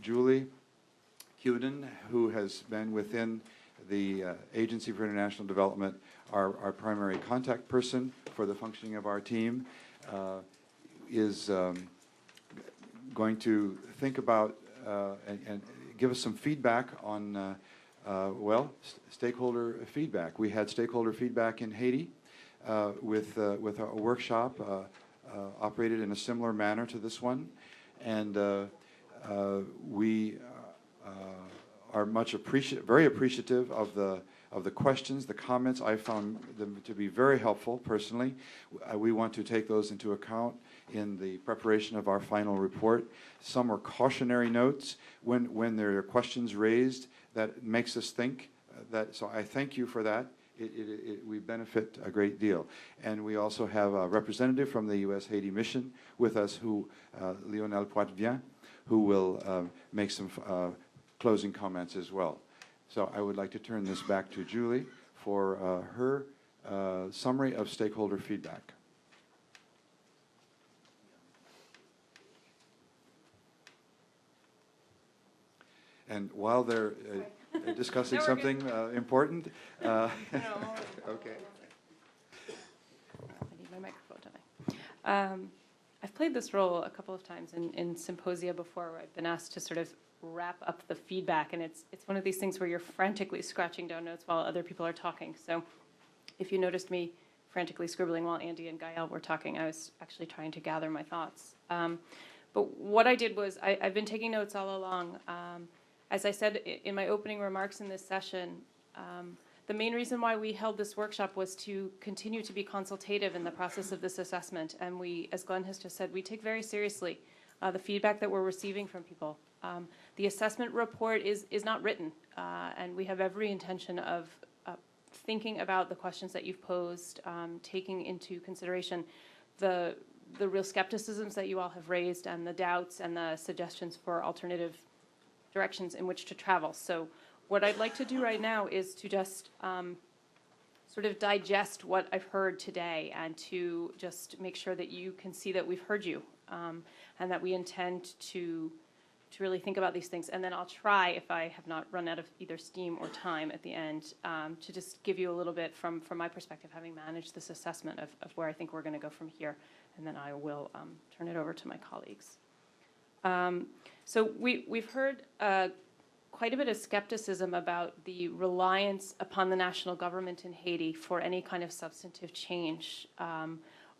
Julie Huden, who has been within the Agency for International Development, our primary contact person for the functioning of our team, is going to think about and give us some feedback on, stakeholder feedback. We had stakeholder feedback in Haiti with a workshop operated in a similar manner to this one, and we are very appreciative of the questions, the comments. I found them to be very helpful personally. We want to take those into account in the preparation of our final report. Some are cautionary notes when there are questions raised that makes us think. So I thank you for that. We benefit a great deal. And we also have a representative from the U.S. Haiti Mission with us, Lionel Poitvin, who will make some closing comments as well. So I would like to turn this back to Julie for her summary of stakeholder feedback. And while they're discussing No, we're something important, okay. I need my microphone, don't I? I've played this role a couple of times in symposia before, where I've been asked to sort of wrap up the feedback, and it's one of these things where you're frantically scratching down notes while other people are talking. So if you noticed me frantically scribbling while Andy and Gael were talking, I was actually trying to gather my thoughts. But what I did was I've been taking notes all along. As I said in my opening remarks in this session, the main reason why we held this workshop was to continue to be consultative in the process of this assessment. And we, as Glenn has just said, we take very seriously the feedback that we're receiving from people. The assessment report is not written, and we have every intention of thinking about the questions that you've posed, taking into consideration the real skepticisms that you all have raised, and the doubts and the suggestions for alternative directions in which to travel. So what I'd like to do right now is to just sort of digest what I've heard today, and to just make sure that you can see that we've heard you, and that we intend to really think about these things. And then I'll try, if I have not run out of either steam or time at the end, to just give you a little bit from my perspective, having managed this assessment of where I think we're going to go from here. And then I will turn it over to my colleagues. So we've heard quite a bit of skepticism about the reliance upon the national government in Haiti for any kind of substantive change.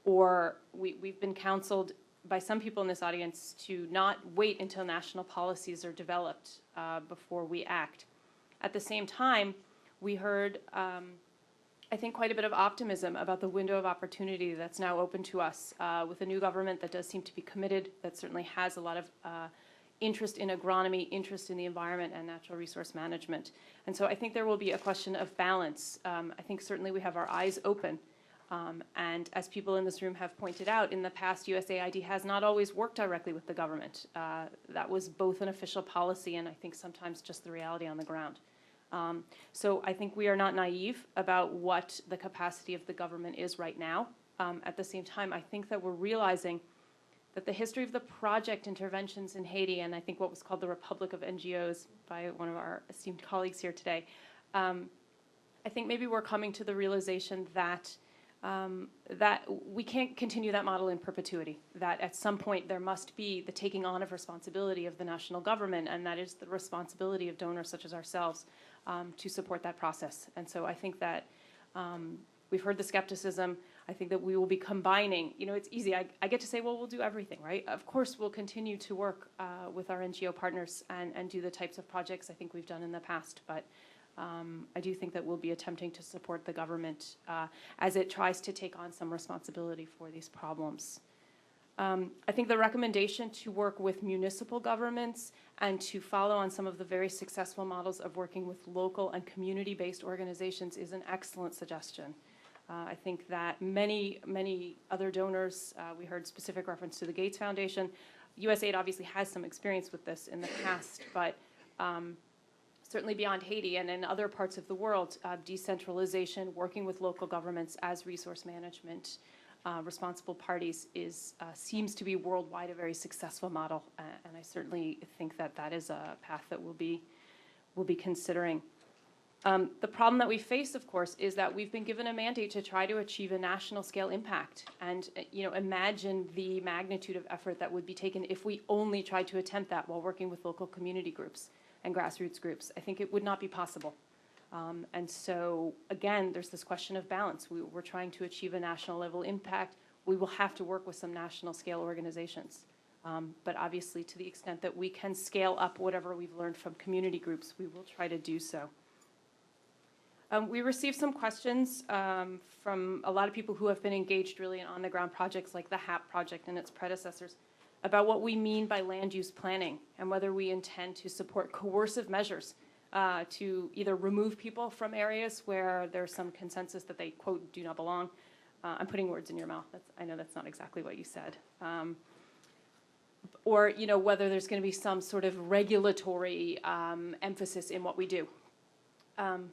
Or we've been counseled by some people in this audience to not wait until national policies are developed before we act. At the same time, we heard, I think, quite a bit of optimism about the window of opportunity that's now open to us with a new government that does seem to be committed, that certainly has a lot of interest in agronomy, interest in the environment and natural resource management. And so I think there will be a question of balance. I think certainly we have our eyes open. And as people in this room have pointed out, in the past, USAID has not always worked directly with the government. That was both an official policy and I think sometimes just the reality on the ground. So I think we are not naive about what the capacity of the government is right now. At the same time, I think that we're realizing that the history of the project interventions in Haiti, and I think what was called the Republic of NGOs by one of our esteemed colleagues here today, I think maybe we're coming to the realization that that we can't continue that model in perpetuity, that at some point there must be the taking on of responsibility of the national government, and that is the responsibility of donors such as ourselves to support that process. And so I think that we've heard the skepticism. I think that we will be combining, you know, it's easy. I get to say, well, we'll do everything, right? Of course, we'll continue to work with our NGO partners and do the types of projects I think we've done in the past, but I do think that we'll be attempting to support the government as it tries to take on some responsibility for these problems. I think the recommendation to work with municipal governments and to follow on some of the very successful models of working with local and community-based organizations is an excellent suggestion. I think that many other donors, we heard specific reference to the Gates Foundation. USAID obviously has some experience with this in the past, but certainly beyond Haiti and in other parts of the world, decentralization, working with local governments as resource management responsible parties seems to be worldwide a very successful model, and I certainly think that that is a path that we'll be considering. The problem that we face, of course, is that we've been given a mandate to try to achieve a national scale impact, and imagine the magnitude of effort that would be taken if we only tried to attempt that while working with local community groups and grassroots groups. I think it would not be possible. And so, again, there's this question of balance. We're trying to achieve a national level impact. We will have to work with some national scale organizations. But obviously, to the extent that we can scale up whatever we've learned from community groups, we will try to do so. We received some questions from a lot of people who have been engaged really in on-the-ground projects like the HAP project and its predecessors about what we mean by land use planning and whether we intend to support coercive measures to either remove people from areas where there's some consensus that they, quote, do not belong. I'm putting words in your mouth. I know that's not exactly what you said. Or, whether there's going to be some sort of regulatory emphasis in what we do. and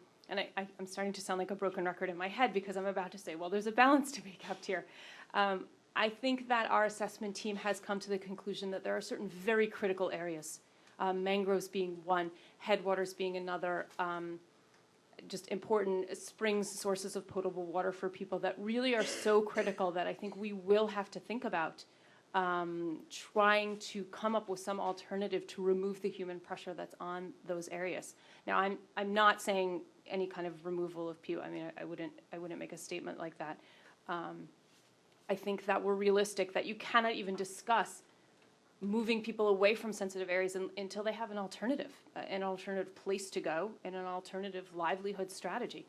I'm starting to sound like a broken record in my head because I'm about to say, well, there's a balance to be kept here. I think that our assessment team has come to the conclusion that there are certain very critical areas, mangroves being one, headwaters being another, just important springs, sources of potable water for people that really are so critical that I think we will have to think about trying to come up with some alternative to remove the human pressure that's on those areas. Now, I'm not saying any kind of removal of PU. I mean, I wouldn't make a statement like that. I think that we're realistic that you cannot even discuss moving people away from sensitive areas until they have an alternative place to go and an alternative livelihood strategy.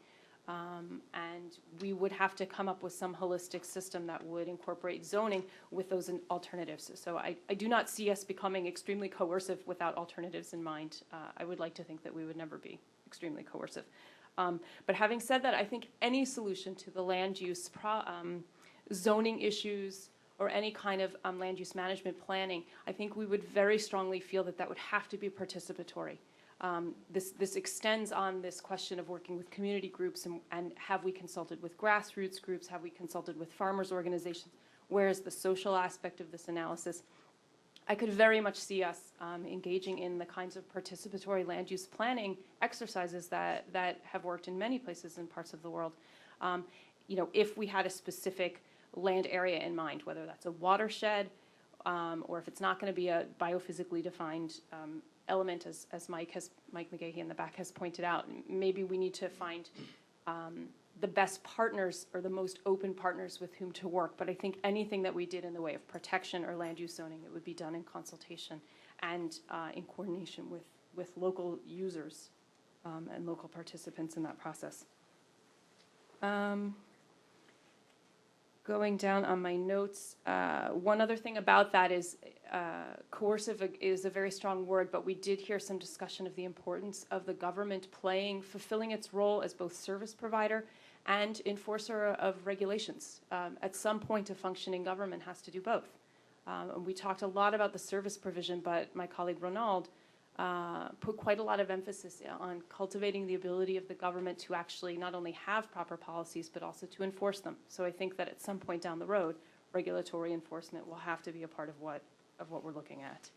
And we would have to come up with some holistic system that would incorporate zoning with those alternatives. So I do not see us becoming extremely coercive without alternatives in mind. I would like to think that we would never be extremely coercive. But having said that, I think any solution to the land use zoning issues or any kind of land use management planning, I think we would very strongly feel that that would have to be participatory. This extends on this question of working with community groups and have we consulted with grassroots groups, have we consulted with farmers organizations, where is the social aspect of this analysis? I could very much see us engaging in the kinds of participatory land use planning exercises that have worked in many places in parts of the world. You know, if we had a specific land area in mind, whether that's a watershed or if it's not going to be a biophysically defined element, as Mike McGahey in the back has pointed out. Maybe we need to find the best partners or the most open partners with whom to work. But I think anything that we did in the way of protection or land use zoning, it would be done in consultation and in coordination with local users and local participants in that process. Going down on my notes, one other thing about that is coercive is a very strong word, but we did hear some discussion of the importance of the government fulfilling its role as both service provider and enforcer of regulations. At some point, a functioning government has to do both. And we talked a lot about the service provision, but my colleague Ronald put quite a lot of emphasis on cultivating the ability of the government to actually not only have proper policies, but also to enforce them. So I think that at some point down the road, regulatory enforcement will have to be a part of what we're looking at.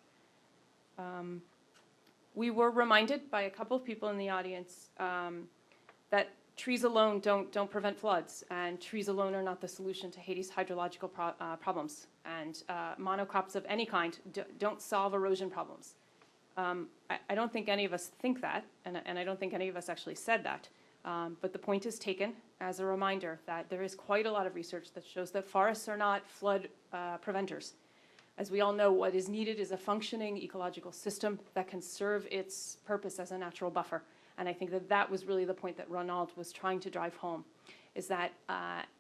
We were reminded by a couple of people in the audience that trees alone don't prevent floods, and trees alone are not the solution to Haiti's hydrological problems, and monocrops of any kind don't solve erosion problems. I don't think any of us think that, and I don't think any of us actually said that. But the point is taken as a reminder that there is quite a lot of research that shows that forests are not flood preventers. As we all know, what is needed is a functioning ecological system that can serve its purpose as a natural buffer. And I think that that was really the point that Ronald was trying to drive home, is that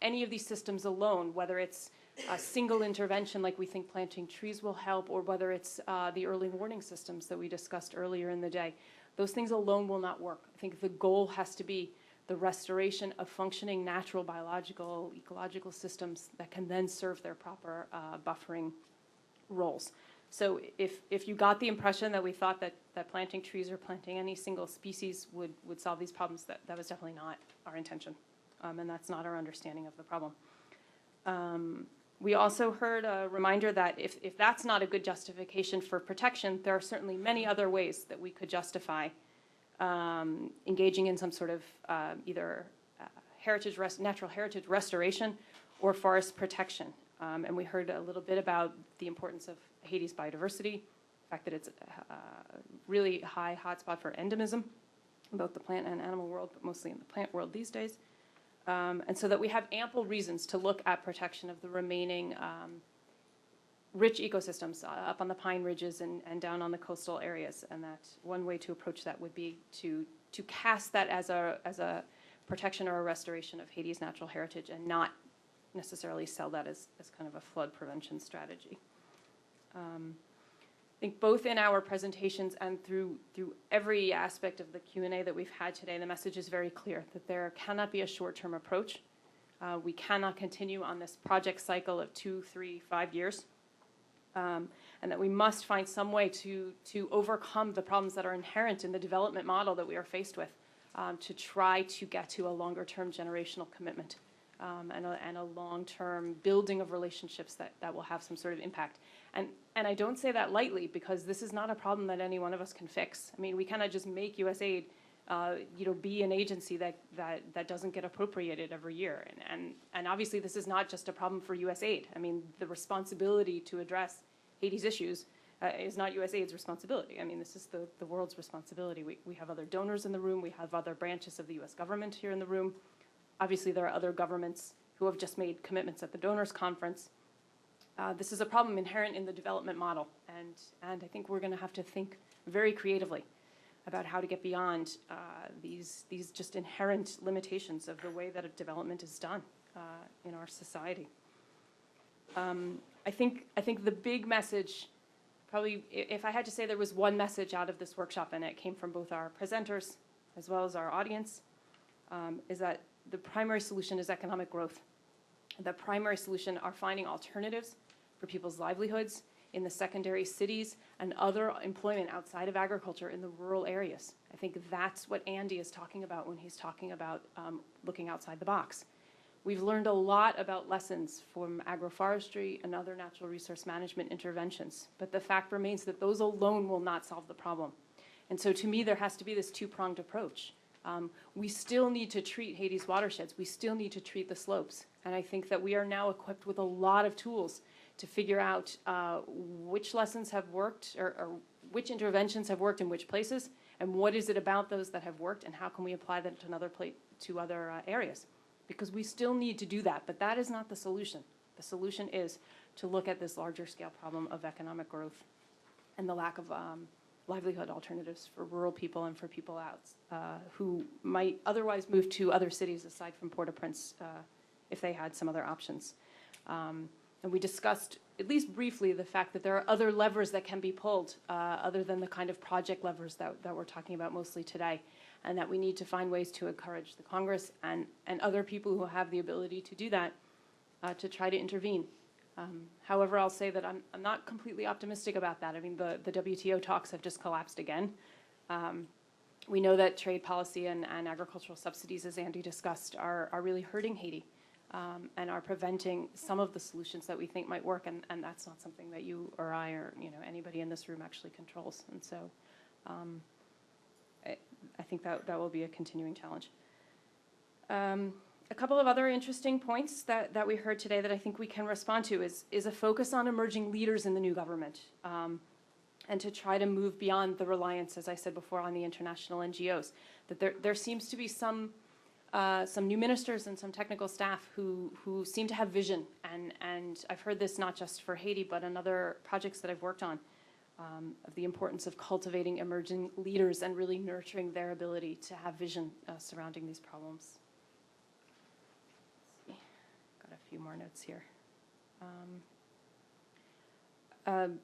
any of these systems alone, whether it's a single intervention like we think planting trees will help, or whether it's the early warning systems that we discussed earlier in the day, those things alone will not work. I think the goal has to be the restoration of functioning natural biological, ecological systems that can then serve their proper buffering roles. So if you got the impression that we thought that planting trees or planting any single species would solve these problems, that was definitely not our intention. And that's not our understanding of the problem. We also heard a reminder that if that's not a good justification for protection, there are certainly many other ways that we could justify engaging in some sort of either natural heritage restoration or forest protection. And we heard a little bit about the importance of Haiti's biodiversity, the fact that it's a really high hotspot for endemism in both the plant and animal world, but mostly in the plant world these days. And so that we have ample reasons to look at protection of the remaining rich ecosystems up on the pine ridges and down on the coastal areas. And that one way to approach that would be to cast that as a protection or a restoration of Haiti's natural heritage and not necessarily sell that as kind of a flood prevention strategy. I think both in our presentations and through every aspect of the Q&A that we've had today, the message is very clear that there cannot be a short-term approach. We cannot continue on this project cycle of 2, 3, 5 years, and that we must find some way to overcome the problems that are inherent in the development model that we are faced with. to try to get to a longer-term generational commitment and a long-term building of relationships that will have some sort of impact. And I don't say that lightly, because this is not a problem that any one of us can fix. I mean, we cannot just make USAID be an agency that doesn't get appropriated every year. And obviously this is not just a problem for USAID. I mean, the responsibility to address Haiti's issues is not USAID's responsibility. I mean, this is the world's responsibility. We have other donors in the room. We have other branches of the US government here in the room. Obviously, there are other governments who have just made commitments at the Donors Conference. This is a problem inherent in the development model, and I think we're going to have to think very creatively about how to get beyond these just inherent limitations of the way that development is done in our society. I think the big message, probably, if I had to say there was one message out of this workshop, and it came from both our presenters as well as our audience, is that the primary solution is economic growth. The primary solution are finding alternatives for people's livelihoods in the secondary cities and other employment outside of agriculture in the rural areas. I think that's what Andy is talking about when he's talking about looking outside the box. We've learned a lot about lessons from agroforestry and other natural resource management interventions, but the fact remains that those alone will not solve the problem. And so to me, there has to be this two-pronged approach. We still need to treat Haiti's watersheds. We still need to treat the slopes. And I think that we are now equipped with a lot of tools to figure out which lessons have worked, or which interventions have worked in which places, and what is it about those that have worked, and how can we apply them to other areas. Because we still need to do that, but that is not the solution. The solution is to look at this larger scale problem of economic growth and the lack of livelihood alternatives for rural people and for people out who might otherwise move to other cities aside from Port-au-Prince if they had some other options. And we discussed, at least briefly, the fact that there are other levers that can be pulled other than the kind of project levers that we're talking about mostly today, and that we need to find ways to encourage the Congress and other people who have the ability to do that to try to intervene. However, I'll say that I'm not completely optimistic about that. I mean, the WTO talks have just collapsed again. We know that trade policy and agricultural subsidies, as Andy discussed, are really hurting Haiti and are preventing some of the solutions that we think might work, and that's not something that you or I or anybody in this room actually controls. And so I think that will be a continuing challenge. A couple of other interesting points that we heard today that I think we can respond to is a focus on emerging leaders in the new government, and to try to move beyond the reliance, as I said before, on the international NGOs. That there seems to be some new ministers and some technical staff who seem to have vision, and I've heard this not just for Haiti, but in other projects that I've worked on, of the importance of cultivating emerging leaders and really nurturing their ability to have vision surrounding these problems. Got a few more notes here.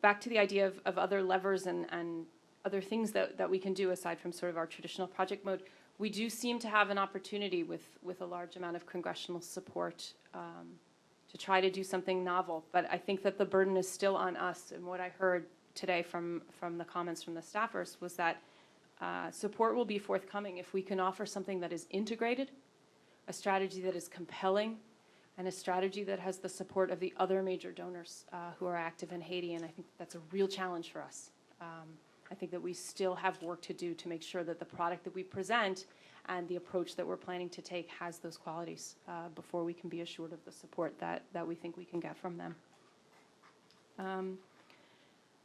Back to the idea of other levers and other things that we can do aside from sort of our traditional project mode. We do seem to have an opportunity with a large amount of congressional support to try to do something novel, but I think that the burden is still on us. And what I heard today from the comments from the staffers was that support will be forthcoming if we can offer something that is integrated, a strategy that is compelling, and a strategy that has the support of the other major donors who are active in Haiti, and I think that's a real challenge for us. I think that we still have work to do to make sure that the product that we present and the approach that we're planning to take has those qualities before we can be assured of the support that we think we can get from them.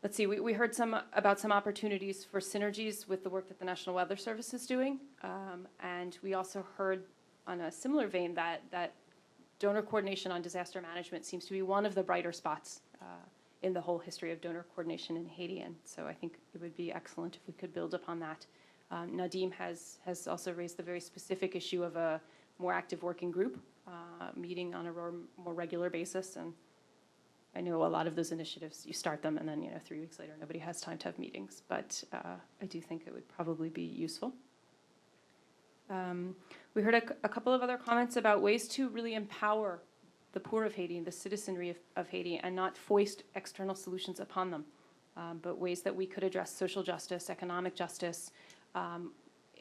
Let's see, we heard about some opportunities for synergies with the work that the National Weather Service is doing, and we also heard on a similar vein that donor coordination on disaster management seems to be one of the brighter spots in the whole history of donor coordination in Haiti, and so I think it would be excellent if we could build upon that. Nadim has also raised the very specific issue of a more active working group meeting on a more regular basis, and I know a lot of those initiatives, you start them and then 3 weeks later nobody has time to have meetings, but I do think it would probably be useful. We heard a couple of other comments about ways to really empower the poor of Haiti and the citizenry of Haiti and not foist external solutions upon them, but ways that we could address social justice, economic justice,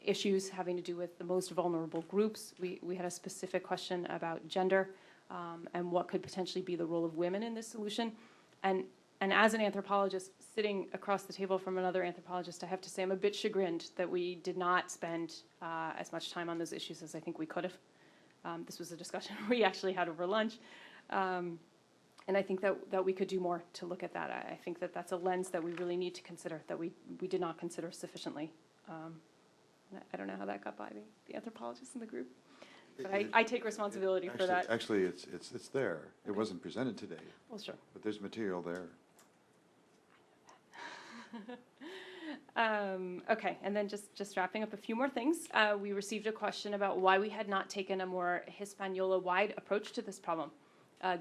issues having to do with the most vulnerable groups. We had a specific question about gender and what could potentially be the role of women in this solution. And as an anthropologist sitting across the table from another anthropologist, I have to say I'm a bit chagrined that we did not spend as much time on those issues as I think we could have. This was a discussion we actually had over lunch. And I think that we could do more to look at that. I think that that's a lens that we really need to consider, that we did not consider sufficiently. I don't know how that got by me, the anthropologists in the group. But I take responsibility for that. Actually, it's there. It wasn't presented today. Well, sure. But there's material there. Okay, and then just wrapping up a few more things. We received a question about why we had not taken a more Hispaniola-wide approach to this problem,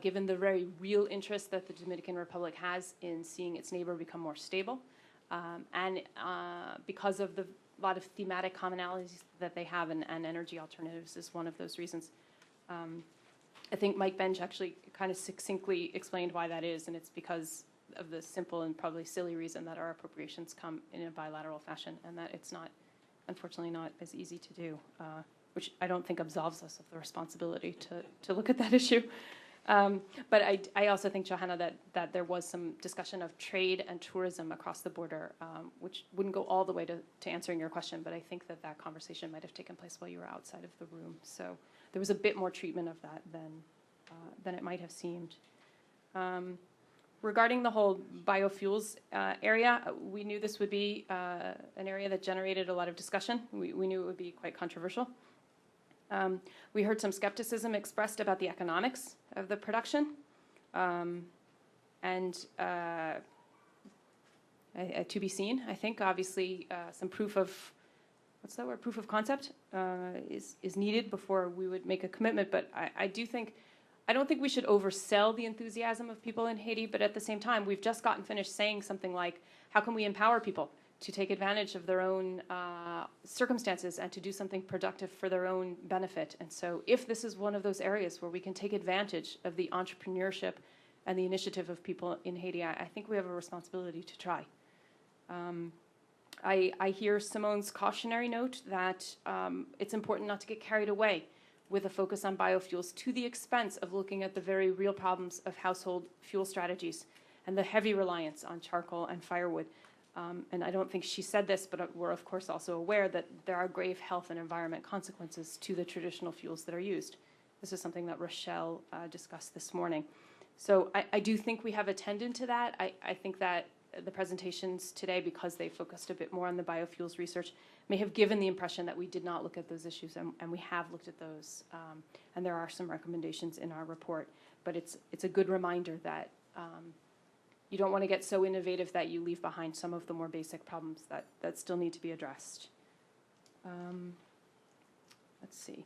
given the very real interest that the Dominican Republic has in seeing its neighbor become more stable, and because of the lot of thematic commonalities that they have, and energy alternatives is one of those reasons. I think Mike Bench actually kind of succinctly explained why that is, and it's because of the simple and probably silly reason that our appropriations come in a bilateral fashion, and that it's not, unfortunately, not as easy to do, which I don't think absolves us of the responsibility to look at that issue. But I also think, Johanna, that there was some discussion of trade and tourism across the border, which wouldn't go all the way to answering your question, but I think that conversation might have taken place while you were outside of the room. So there was a bit more treatment of that than it might have seemed. Regarding the whole biofuels area, we knew this would be an area that generated a lot of discussion. We knew it would be quite controversial. We heard some skepticism expressed about the economics of the production, and to be seen, I think. Obviously, some proof of, what's that word, proof of concept is needed before we would make a commitment, but I don't think we should oversell the enthusiasm of people in Haiti, but at the same time, we've just gotten finished saying something like, how can we empower people to take advantage of their own circumstances and to do something productive for their own benefit? And so if this is one of those areas where we can take advantage of the entrepreneurship and the initiative of people in Haiti, I think we have a responsibility to try. I hear Simone's cautionary note that it's important not to get carried away with a focus on biofuels to the expense of looking at the very real problems of household fuel strategies and the heavy reliance on charcoal and firewood. And I don't think she said this, but we're of course also aware that there are grave health and environment consequences to the traditional fuels that are used. This is something that Rochelle discussed this morning. So I do think we have attended to that. I think that the presentations today, because they focused a bit more on the biofuels research, may have given the impression that we did not look at those issues, and we have looked at those. And there are some recommendations in our report, but it's a good reminder that you don't want to get so innovative that you leave behind some of the more basic problems that still need to be addressed. Let's see.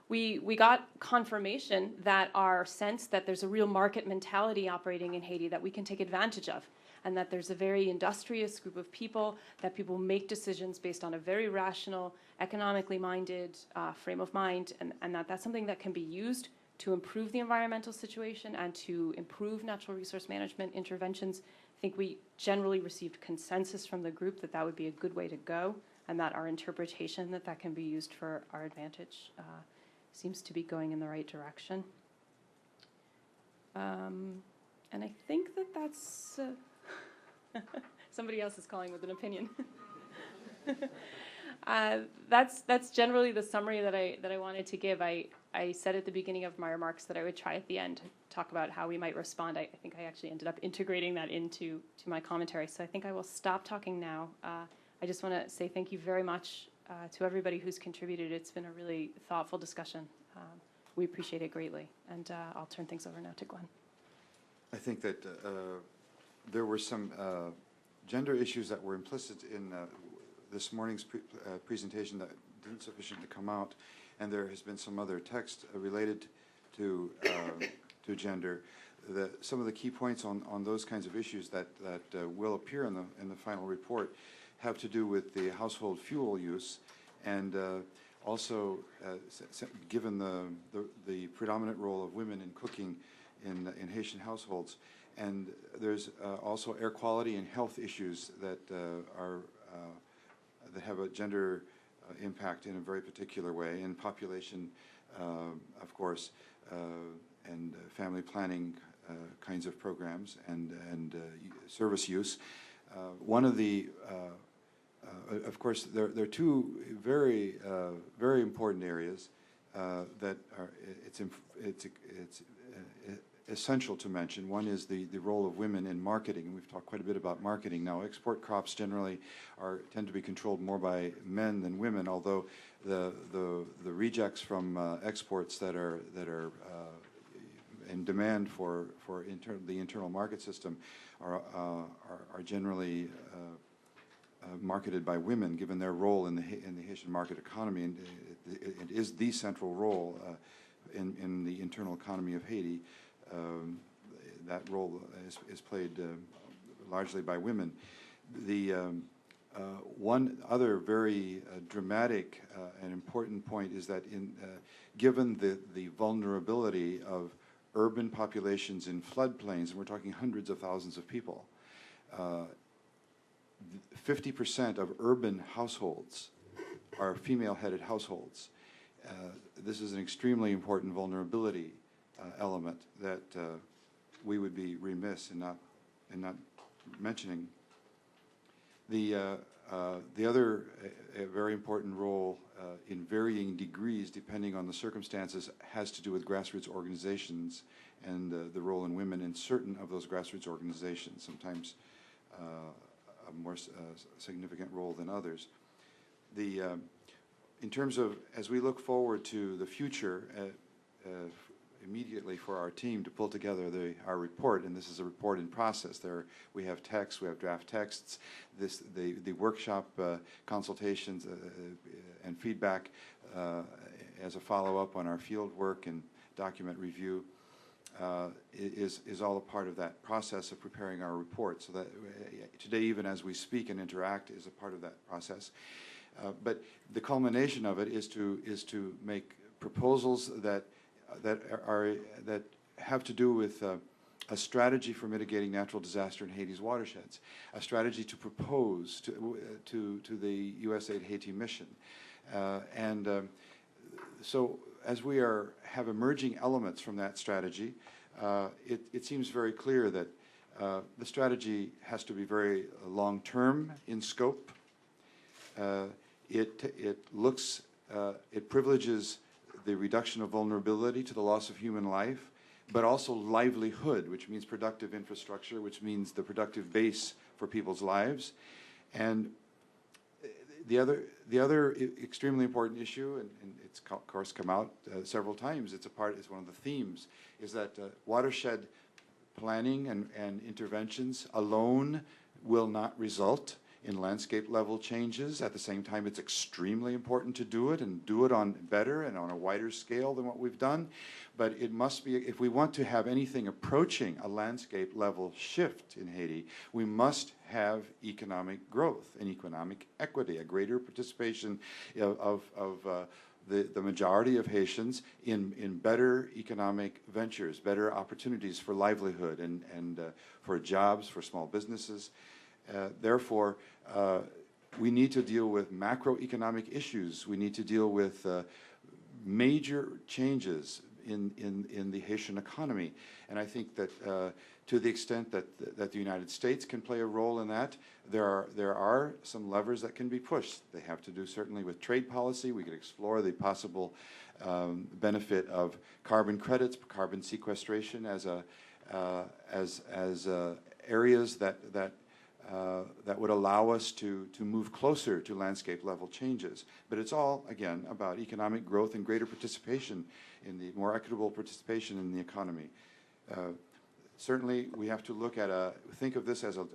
We got confirmation that our sense that there's a real market mentality operating in Haiti that we can take advantage of, and that there's a very industrious group of people, that people make decisions based on a very rational, economically minded frame of mind, and that's something that can be used to improve the environmental situation and to improve natural resource management interventions. I think we generally received consensus from the group that that would be a good way to go, and that our interpretation that can be used for our advantage seems to be going in the right direction. And I think that's... somebody else is calling with an opinion. That's generally the summary that I wanted to give. I said at the beginning of my remarks that I would try at the end to talk about how we might respond. I think I actually ended up integrating that into my commentary. So I think I will stop talking now. I just want to say thank you very much to everybody who's contributed. It's been a really thoughtful discussion. We appreciate it greatly. And I'll turn things over now to Glenn. I think that there were some gender issues that were implicit in this morning's presentation that didn't sufficiently come out, and there has been some other text related to gender. Some of the key points on those kinds of issues that will appear in the final report have to do with the household fuel use, and also given the predominant role of women in cooking in Haitian households. And there's also air quality and health issues that have a gender impact in a very particular way, and population, of course, and family planning kinds of programs and service use. One of the, of course, there are two very important areas that are it's essential to mention. One is the role of women in marketing, and we've talked quite a bit about marketing now. Export crops generally tend to be controlled more by men than women, although the rejects from exports that are in demand for the internal market system are generally marketed by women, given their role in the Haitian market economy, and it is the central role in the internal economy of Haiti. That role is played largely by women. The one other very dramatic and important point is that given the vulnerability of urban populations in floodplains, and we're talking hundreds of thousands of people, 50% of urban households are female-headed households. This is an extremely important vulnerability element that we would be remiss in not mentioning. The other very important role in varying degrees, depending on the circumstances, has to do with grassroots organizations and the role in women in certain of those grassroots organizations, sometimes a more significant role than others. In terms of, as we look forward to the future, immediately for our team to pull together our report, and this is a report in process. We have texts, we have draft texts. The workshop consultations and feedback as a follow-up on our field work and document review is all a part of that process of preparing our report. So that today, even as we speak and interact, is a part of that process. But the culmination of it is to make proposals that have to do with a strategy for mitigating natural disaster in Haiti's watersheds, a strategy to propose to the USAID Haiti mission, so as we have emerging elements from that strategy, it seems very clear that the strategy has to be very long-term in scope. It privileges the reduction of vulnerability to the loss of human life, but also livelihood, which means productive infrastructure, which means the productive base for people's lives. And the other extremely important issue, and it's of course come out several times, it's one of the themes, is that watershed planning and interventions alone will not result in landscape level changes. At the same time, it's extremely important to do it, and do it on better and on a wider scale than what we've done. But it must be, if we want to have anything approaching a landscape level shift in Haiti, we must have economic growth and economic equity, a greater participation of the majority of Haitians in better economic ventures, better opportunities for livelihood and for jobs, for small businesses. Therefore, we need to deal with macroeconomic issues. We need to deal with major changes in the Haitian economy. And I think that to the extent that the United States can play a role in that, there are some levers that can be pushed. They have to do certainly with trade policy. We could explore the possible benefit of carbon credits, carbon sequestration as areas that would allow us to move closer to landscape level changes. But it's all, again, about economic growth and greater participation in the more equitable participation in the economy. Certainly, we have to think of this as a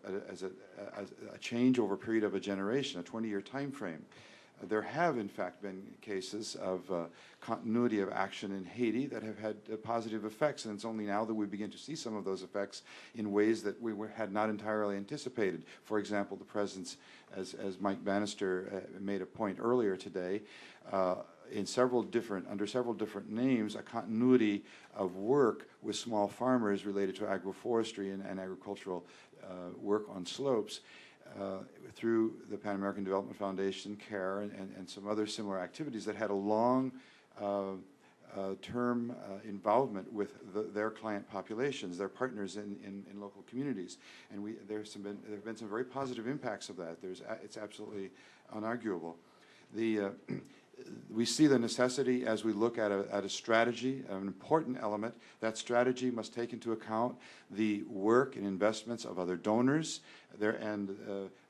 change over a period of a generation, a 20-year time frame. There have, in fact, been cases of continuity of action in Haiti that have had positive effects, and it's only now that we begin to see some of those effects in ways that we had not entirely anticipated. For example, the presence, as Mike Bannister made a point earlier today, under several different names, a continuity of work with small farmers related to agroforestry and agricultural work on slopes. through the Pan American Development Foundation, CARE, and some other similar activities that had a long term involvement with their client populations, their partners in local communities. And there have been some very positive impacts of that. It's absolutely unarguable. We see the necessity as we look at a strategy, an important element. That strategy must take into account the work and investments of other donors and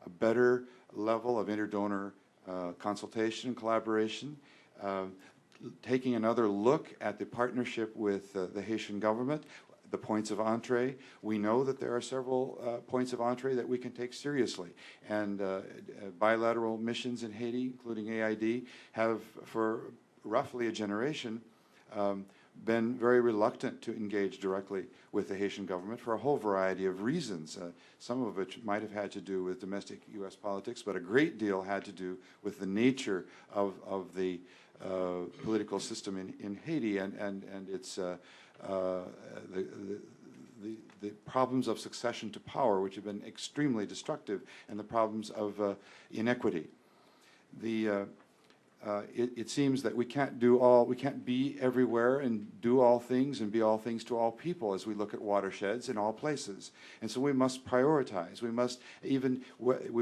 a better level of interdonor consultation and collaboration. Taking another look at the partnership with the Haitian government, the points of entree. We know that there are several points of entree that we can take seriously. And bilateral missions in Haiti, including AID, have for roughly a generation been very reluctant to engage directly with the Haitian government for a whole variety of reasons, some of which might have had to do with domestic U.S. politics, but a great deal had to do with the nature of the political system in Haiti and its the problems of succession to power, which have been extremely destructive, and the problems of inequity. It seems that we can't be everywhere and do all things and be all things to all people as we look at watersheds in all places. And so we must prioritize. We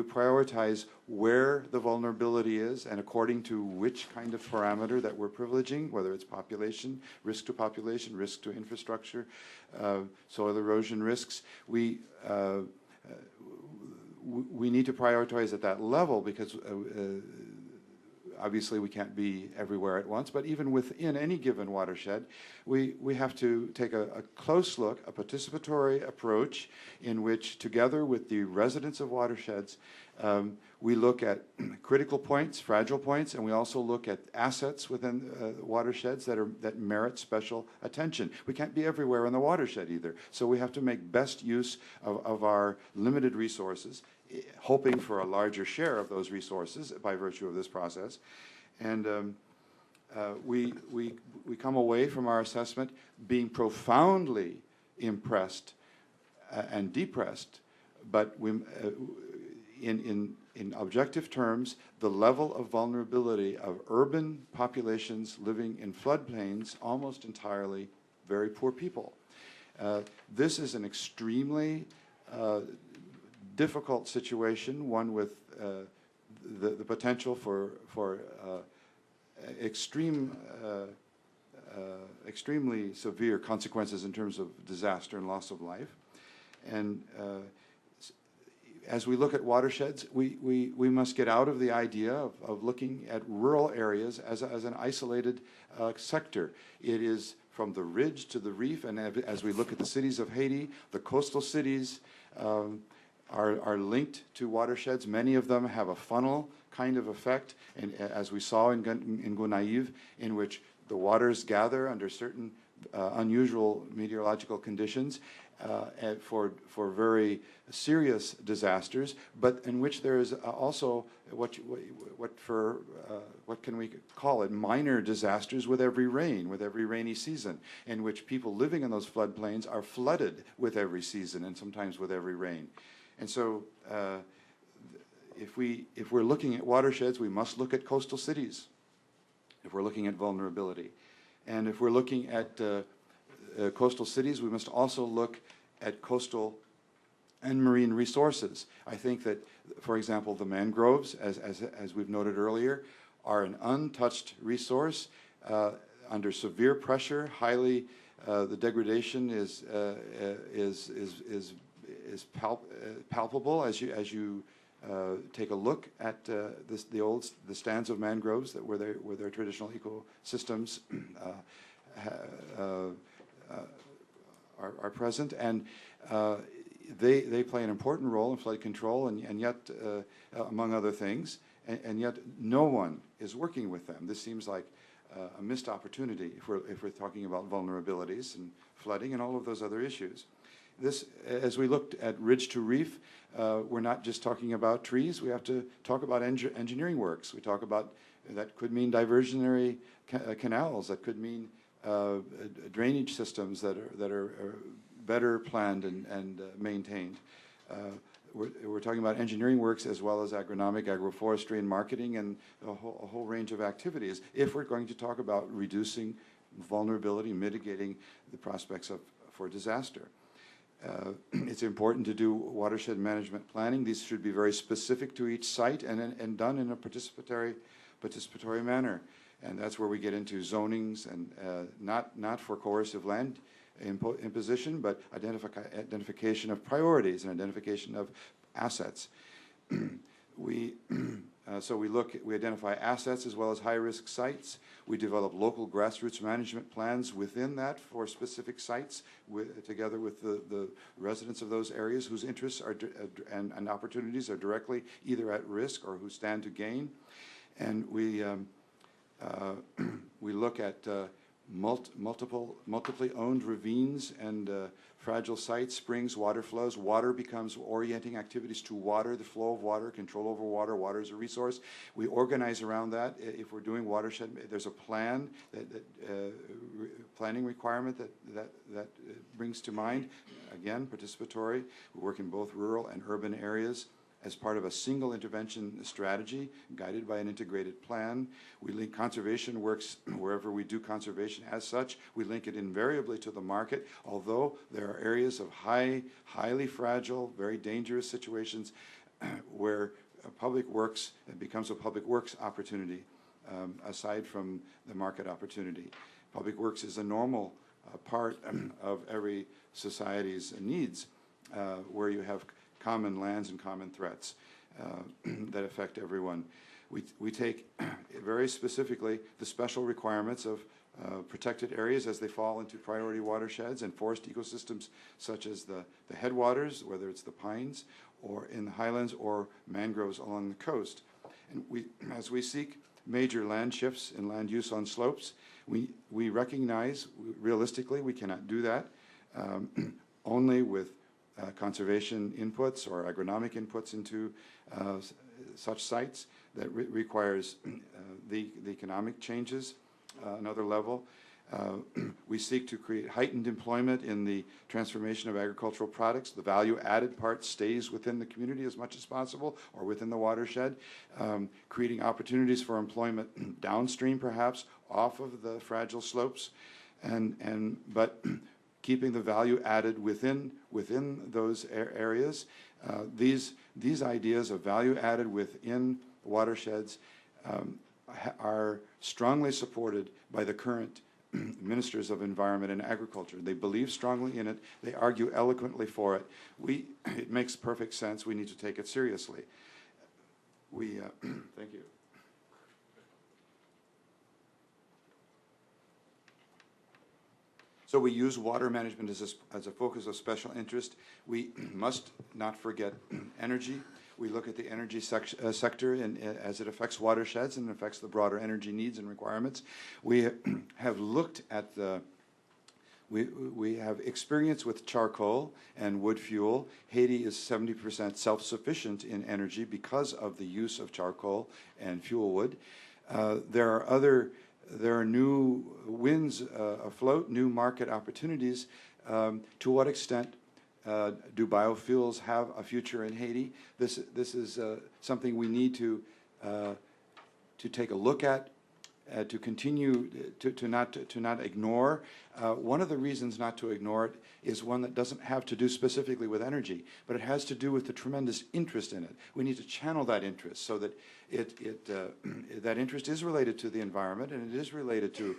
prioritize where the vulnerability is and according to which kind of parameter that we're privileging, whether it's population, risk to infrastructure, soil erosion risks. We need to prioritize at that level because obviously we can't be everywhere at once, but even within any given watershed, we have to take a close look, a participatory approach in which, together with the residents of watersheds, we look at critical points, fragile points, and we also look at assets within watersheds that merit special attention. We can't be everywhere in the watershed either, so we have to make best use of our limited resources, hoping for a larger share of those resources by virtue of this process. And we come away from our assessment being profoundly impressed and depressed, but in objective terms, the level of vulnerability of urban populations living in floodplains, almost entirely very poor people. This is an extremely difficult situation, one with the potential for extremely severe consequences in terms of disaster and loss of life. And as we look at watersheds, we must get out of the idea of looking at rural areas as an isolated sector. It is from the ridge to the reef, and as we look at the cities of Haiti, the coastal cities are linked to watersheds. Many of them have a funnel kind of effect, and as we saw in Gonaïves, in which the waters gather under certain unusual meteorological conditions for very serious disasters, but in which there is also what can we call it, minor disasters with every rainy season, in which people living in those floodplains are flooded with every season and sometimes with every rain. And so if we're looking at watersheds, we must look at coastal cities if we're looking at vulnerability. And if we're looking at coastal cities, we must also look at coastal and marine resources. I think that, for example, the mangroves, as we've noted earlier, are an untouched resource. Under severe pressure, the degradation is palpable as you take a look at the stands of mangroves where their traditional ecosystems are present, and they play an important role in flood control, and yet, among other things, and yet no one is working with them. This seems like a missed opportunity if we're talking about vulnerabilities and flooding and all of those other issues. As we looked at ridge to reef, we're not just talking about trees. We have to talk about engineering works. We talk about that could mean diversionary canals. That could mean drainage systems that are better planned and maintained. we're talking about engineering works as well as agronomic, agroforestry, and marketing, and a whole range of activities. If we're going to talk about reducing vulnerability, mitigating the prospects for disaster. It's important to do watershed management planning. These should be very specific to each site and done in a participatory manner. And that's where we get into zonings and not for coercive land imposition, but identification of priorities and identification of assets. So we identify assets as well as high-risk sites. We develop local grassroots management plans within that for specific sites, together with the residents of those areas whose interests are and opportunities are directly either at risk or who stand to gain. And we look at multiply owned ravines and fragile sites, springs, water flows. Water becomes orienting activities to water, the flow of water, control over water. Water is a resource. We organize around that. If we're doing watershed, there's a plan, planning requirement that brings to mind. Again, participatory. We work in both rural and urban areas as part of a single intervention strategy guided by an integrated plan. We link conservation works wherever we do conservation as such. We link it invariably to the market, although there are areas of highly fragile, very dangerous situations where public works, it becomes a public works opportunity aside from the market opportunity. Public works is a normal part of every society's needs where you have common lands and common threats that affect everyone. We take very specifically the special requirements of protected areas as they fall into priority watersheds and forest ecosystems such as the headwaters, whether it's the pines or in the highlands or mangroves along the coast. And as we seek major land shifts in land use on slopes, we recognize realistically we cannot do that only with conservation inputs or agronomic inputs into such sites. That requires the economic changes, another level. We seek to create heightened employment in the transformation of agricultural products. The value-added part stays within the community as much as possible or within the watershed, creating opportunities for employment downstream, perhaps, off of the fragile slopes, but keeping the value added within those areas. These ideas of value added within watersheds are strongly supported by the current ministers of environment and agriculture. They believe strongly in it. They argue eloquently for it. It makes perfect sense. We need to take it seriously. Thank you. So we use water management as a focus of special interest. We must not forget energy. We look at the energy sector as it affects watersheds and affects the broader energy needs and requirements. We have looked at we have experience with charcoal and wood fuel. Haiti is 70% self-sufficient in energy because of the use of charcoal and fuel wood. There are new winds afloat, new market opportunities. To what extent do biofuels have a future in Haiti? This is something we need to take a look at, to continue to not ignore. One of the reasons not to ignore it is one that doesn't have to do specifically with energy, but it has to do with the tremendous interest in it. We need to channel that interest so that that interest is related to the environment and it is related to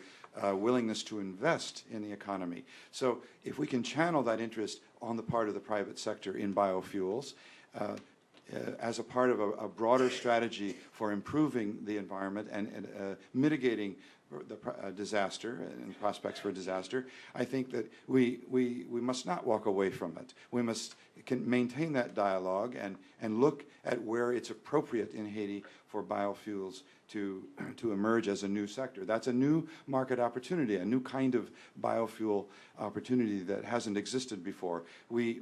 willingness to invest in the economy. So if we can channel that interest on the part of the private sector in biofuels, as a part of a broader strategy for improving the environment and mitigating the disaster and prospects for disaster, I think that we must not walk away from it. We can maintain that dialogue and look at where it's appropriate in Haiti for biofuels to emerge as a new sector. That's a new market opportunity, a new kind of biofuel opportunity that hasn't existed before. We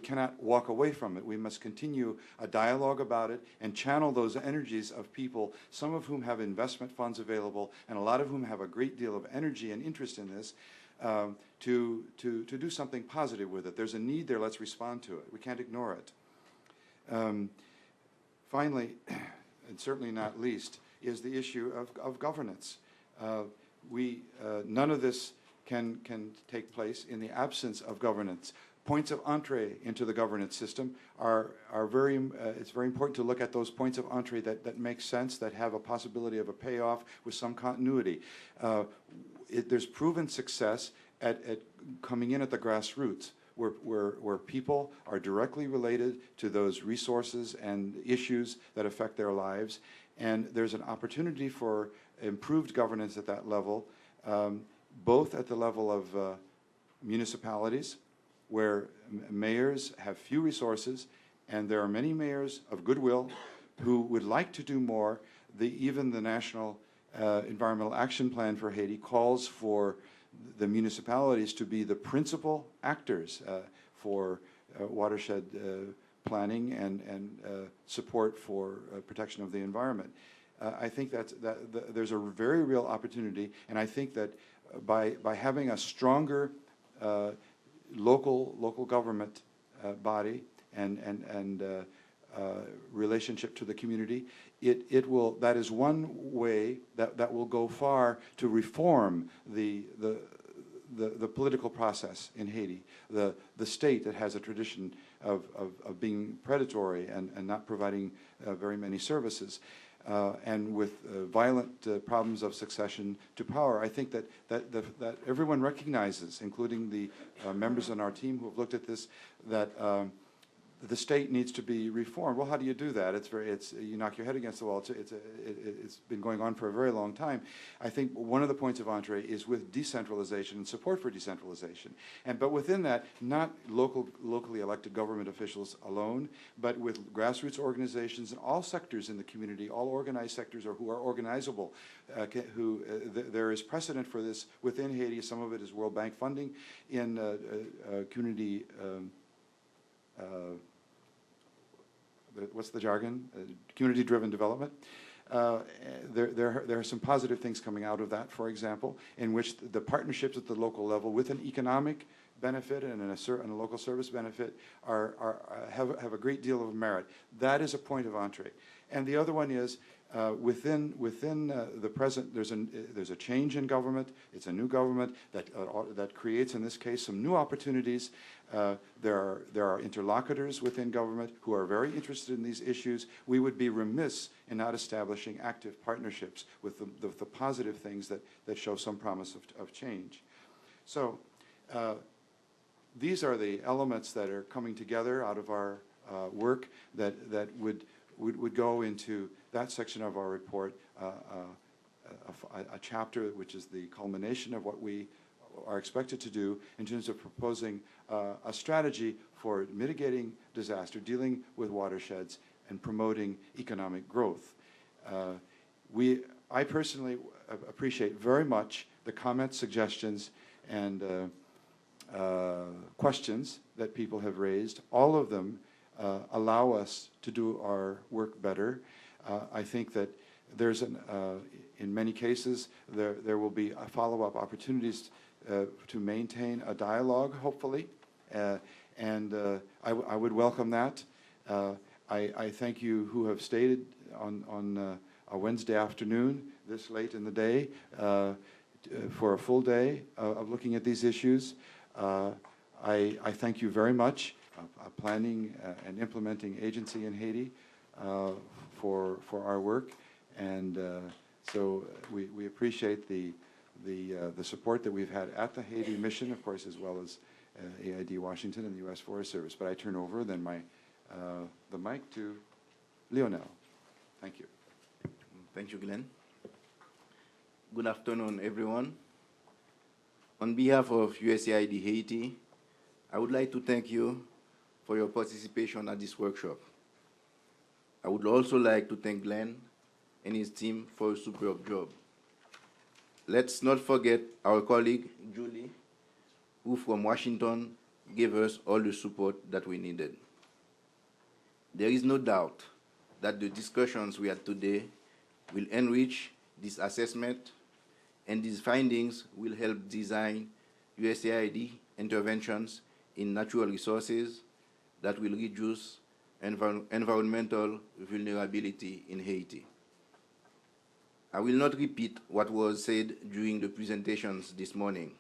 cannot walk away from it. We must continue a dialogue about it and channel those energies of people, some of whom have investment funds available and a lot of whom have a great deal of energy and interest in this, to do something positive with it. There's a need there, let's respond to it. We can't ignore it. Finally, and certainly not least, is the issue of governance. None of this can take place in the absence of governance. Points of entree into the governance system are very, it's very important to look at those points of entree that make sense, that have a possibility of a payoff with some continuity. There's proven success at coming in at the grassroots, where people are directly related to those resources and issues that affect their lives. And there's an opportunity for improved governance at that level, both at the level of municipalities, where mayors have few resources, and there are many mayors of goodwill who would like to do more. Even the National Environmental Action Plan for Haiti calls for the municipalities to be the principal actors for watershed planning and support for protection of the environment. I think that there's a very real opportunity, and I think that by having a stronger local government body and relationship to the community, that is one way that will go far to reform the political process in Haiti. The state that has a tradition of being predatory and not providing very many services. And with violent problems of succession to power, I think that everyone recognizes, including the members on our team who have looked at this, that the state needs to be reformed. Well, how do you do that? You knock your head against the wall. It's been going on for a very long time. I think one of the points of entree is with decentralization and support for decentralization. But within that, not locally elected government officials alone, but with grassroots organizations in all sectors in the community, all organized sectors or who are organizable. There is precedent for this within Haiti. Some of it is World Bank funding in community. What's the jargon? Community-driven development. There are some positive things coming out of that, for example, in which the partnerships at the local level with an economic benefit and a local service benefit have a great deal of merit. That is a point of entree. And the other one is within the present, there's a change in government. It's a new government that creates, in this case, some new opportunities. There are interlocutors within government who are very interested in these issues. We would be remiss in not establishing active partnerships with the positive things that show some promise of change. So these are the elements that are coming together out of our work that would go into that section of our report, a chapter which is the culmination of what we are expected to do in terms of proposing a strategy for mitigating disaster, dealing with watersheds, and promoting economic growth. I personally appreciate very much the comments, suggestions, and questions that people have raised. All of them allow us to do our work better. I think that there's in many cases, there will be follow-up opportunities to maintain a dialogue, hopefully, and I would welcome that. I thank you who have stayed on a Wednesday afternoon, this late in the day, for a full day of looking at these issues. I thank you very much, a planning and implementing agency in Haiti, for our work, and so we appreciate the support that we've had at the Haiti mission, of course, as well as AID Washington and the U.S. Forest Service. But I turn over then the mic to Lionel. Thank you. Thank you, Glenn. Good afternoon, everyone. On behalf of USAID Haiti, I would like to thank you for your participation at this workshop. I would also like to thank Glenn and his team for a superb job. Let's not forget our colleague, Julie, who from Washington gave us all the support that we needed. There is no doubt that the discussions we had today will enrich this assessment, and these findings will help design USAID interventions in natural resources that will reduce environmental vulnerability in Haiti. I will not repeat what was said during the presentations this morning,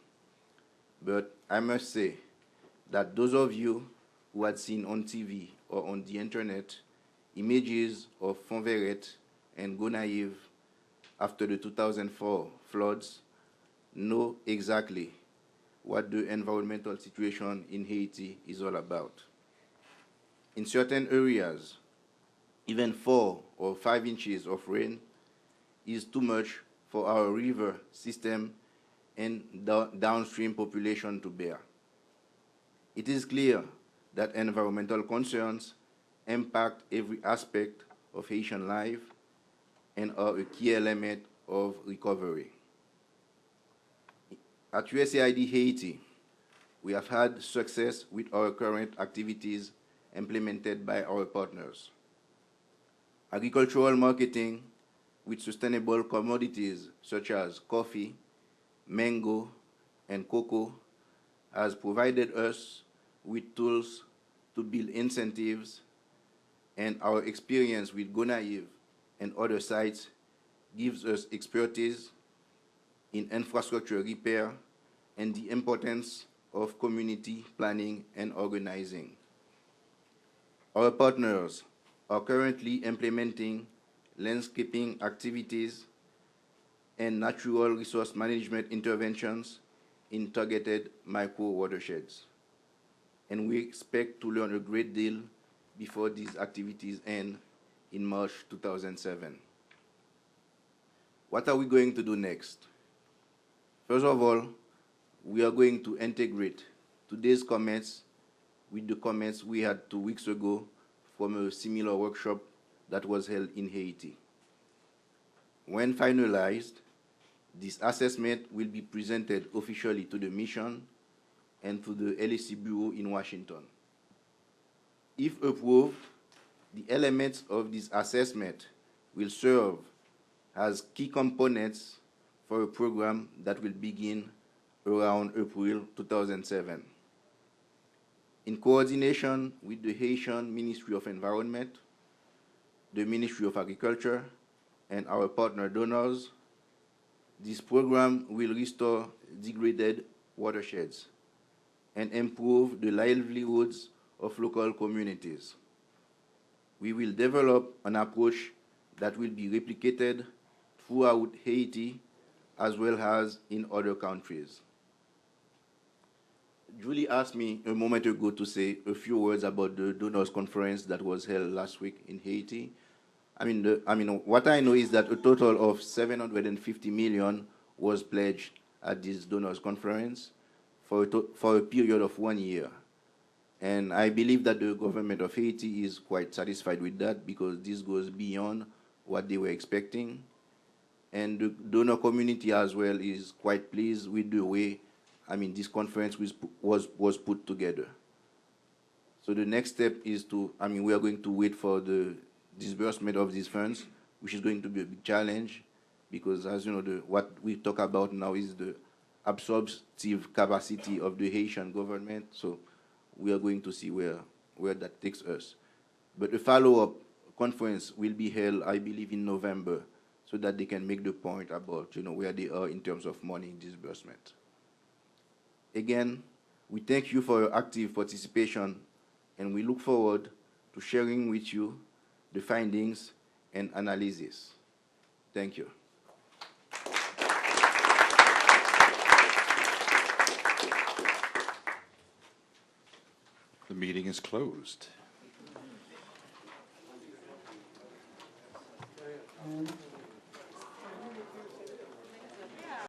but I must say that those of you who had seen on TV or on the internet images of Fonverette and Gonaive after the 2004 floods know exactly what the environmental situation in Haiti is all about. In certain areas, even 4 or 5 inches of rain is too much for our river system and downstream population to bear. It is clear that environmental concerns impact every aspect of Haitian life and are a key element of recovery. At USAID Haiti, we have had success with our current activities implemented by our partners. Agricultural marketing with sustainable commodities such as coffee, mango, and cocoa has provided us with tools to build incentives, and our experience with Gonaive and other sites gives us expertise in infrastructure repair and the importance of community planning and organizing. Our partners are currently implementing landscaping activities and natural resource management interventions in targeted micro-watersheds. And we expect to learn a great deal before these activities end in March 2007. What are we going to do next? First of all, we are going to integrate today's comments with the comments we had 2 weeks ago from a similar workshop that was held in Haiti. When finalized, this assessment will be presented officially to the mission and to the LAC Bureau in Washington. If approved, the elements of this assessment will serve as key components for a program that will begin around April 2007. In coordination with the Haitian Ministry of Environment, the Ministry of Agriculture, and our partner donors, this program will restore degraded watersheds and improve the livelihoods of local communities. We will develop an approach that will be replicated throughout Haiti as well as in other countries. Julie asked me a moment ago to say a few words about the donors conference that was held last week in Haiti. What I know is that a total of 750 million was pledged at this donors conference for a period of 1 year. And I believe that the government of Haiti is quite satisfied with that because this goes beyond what they were expecting. And the donor community as well is quite pleased with the way this conference was put together. So the next step is we are going to wait for the disbursement of these funds, which is going to be a big challenge because, as you know, what we talk about now is the absorptive capacity of the Haitian government. So we are going to see where that takes us. But a follow-up conference will be held, I believe, in November so that they can make the point about where they are in terms of money disbursement. Again, we thank you for your active participation, and we look forward to sharing with you the findings and analysis. Thank you. The meeting is closed.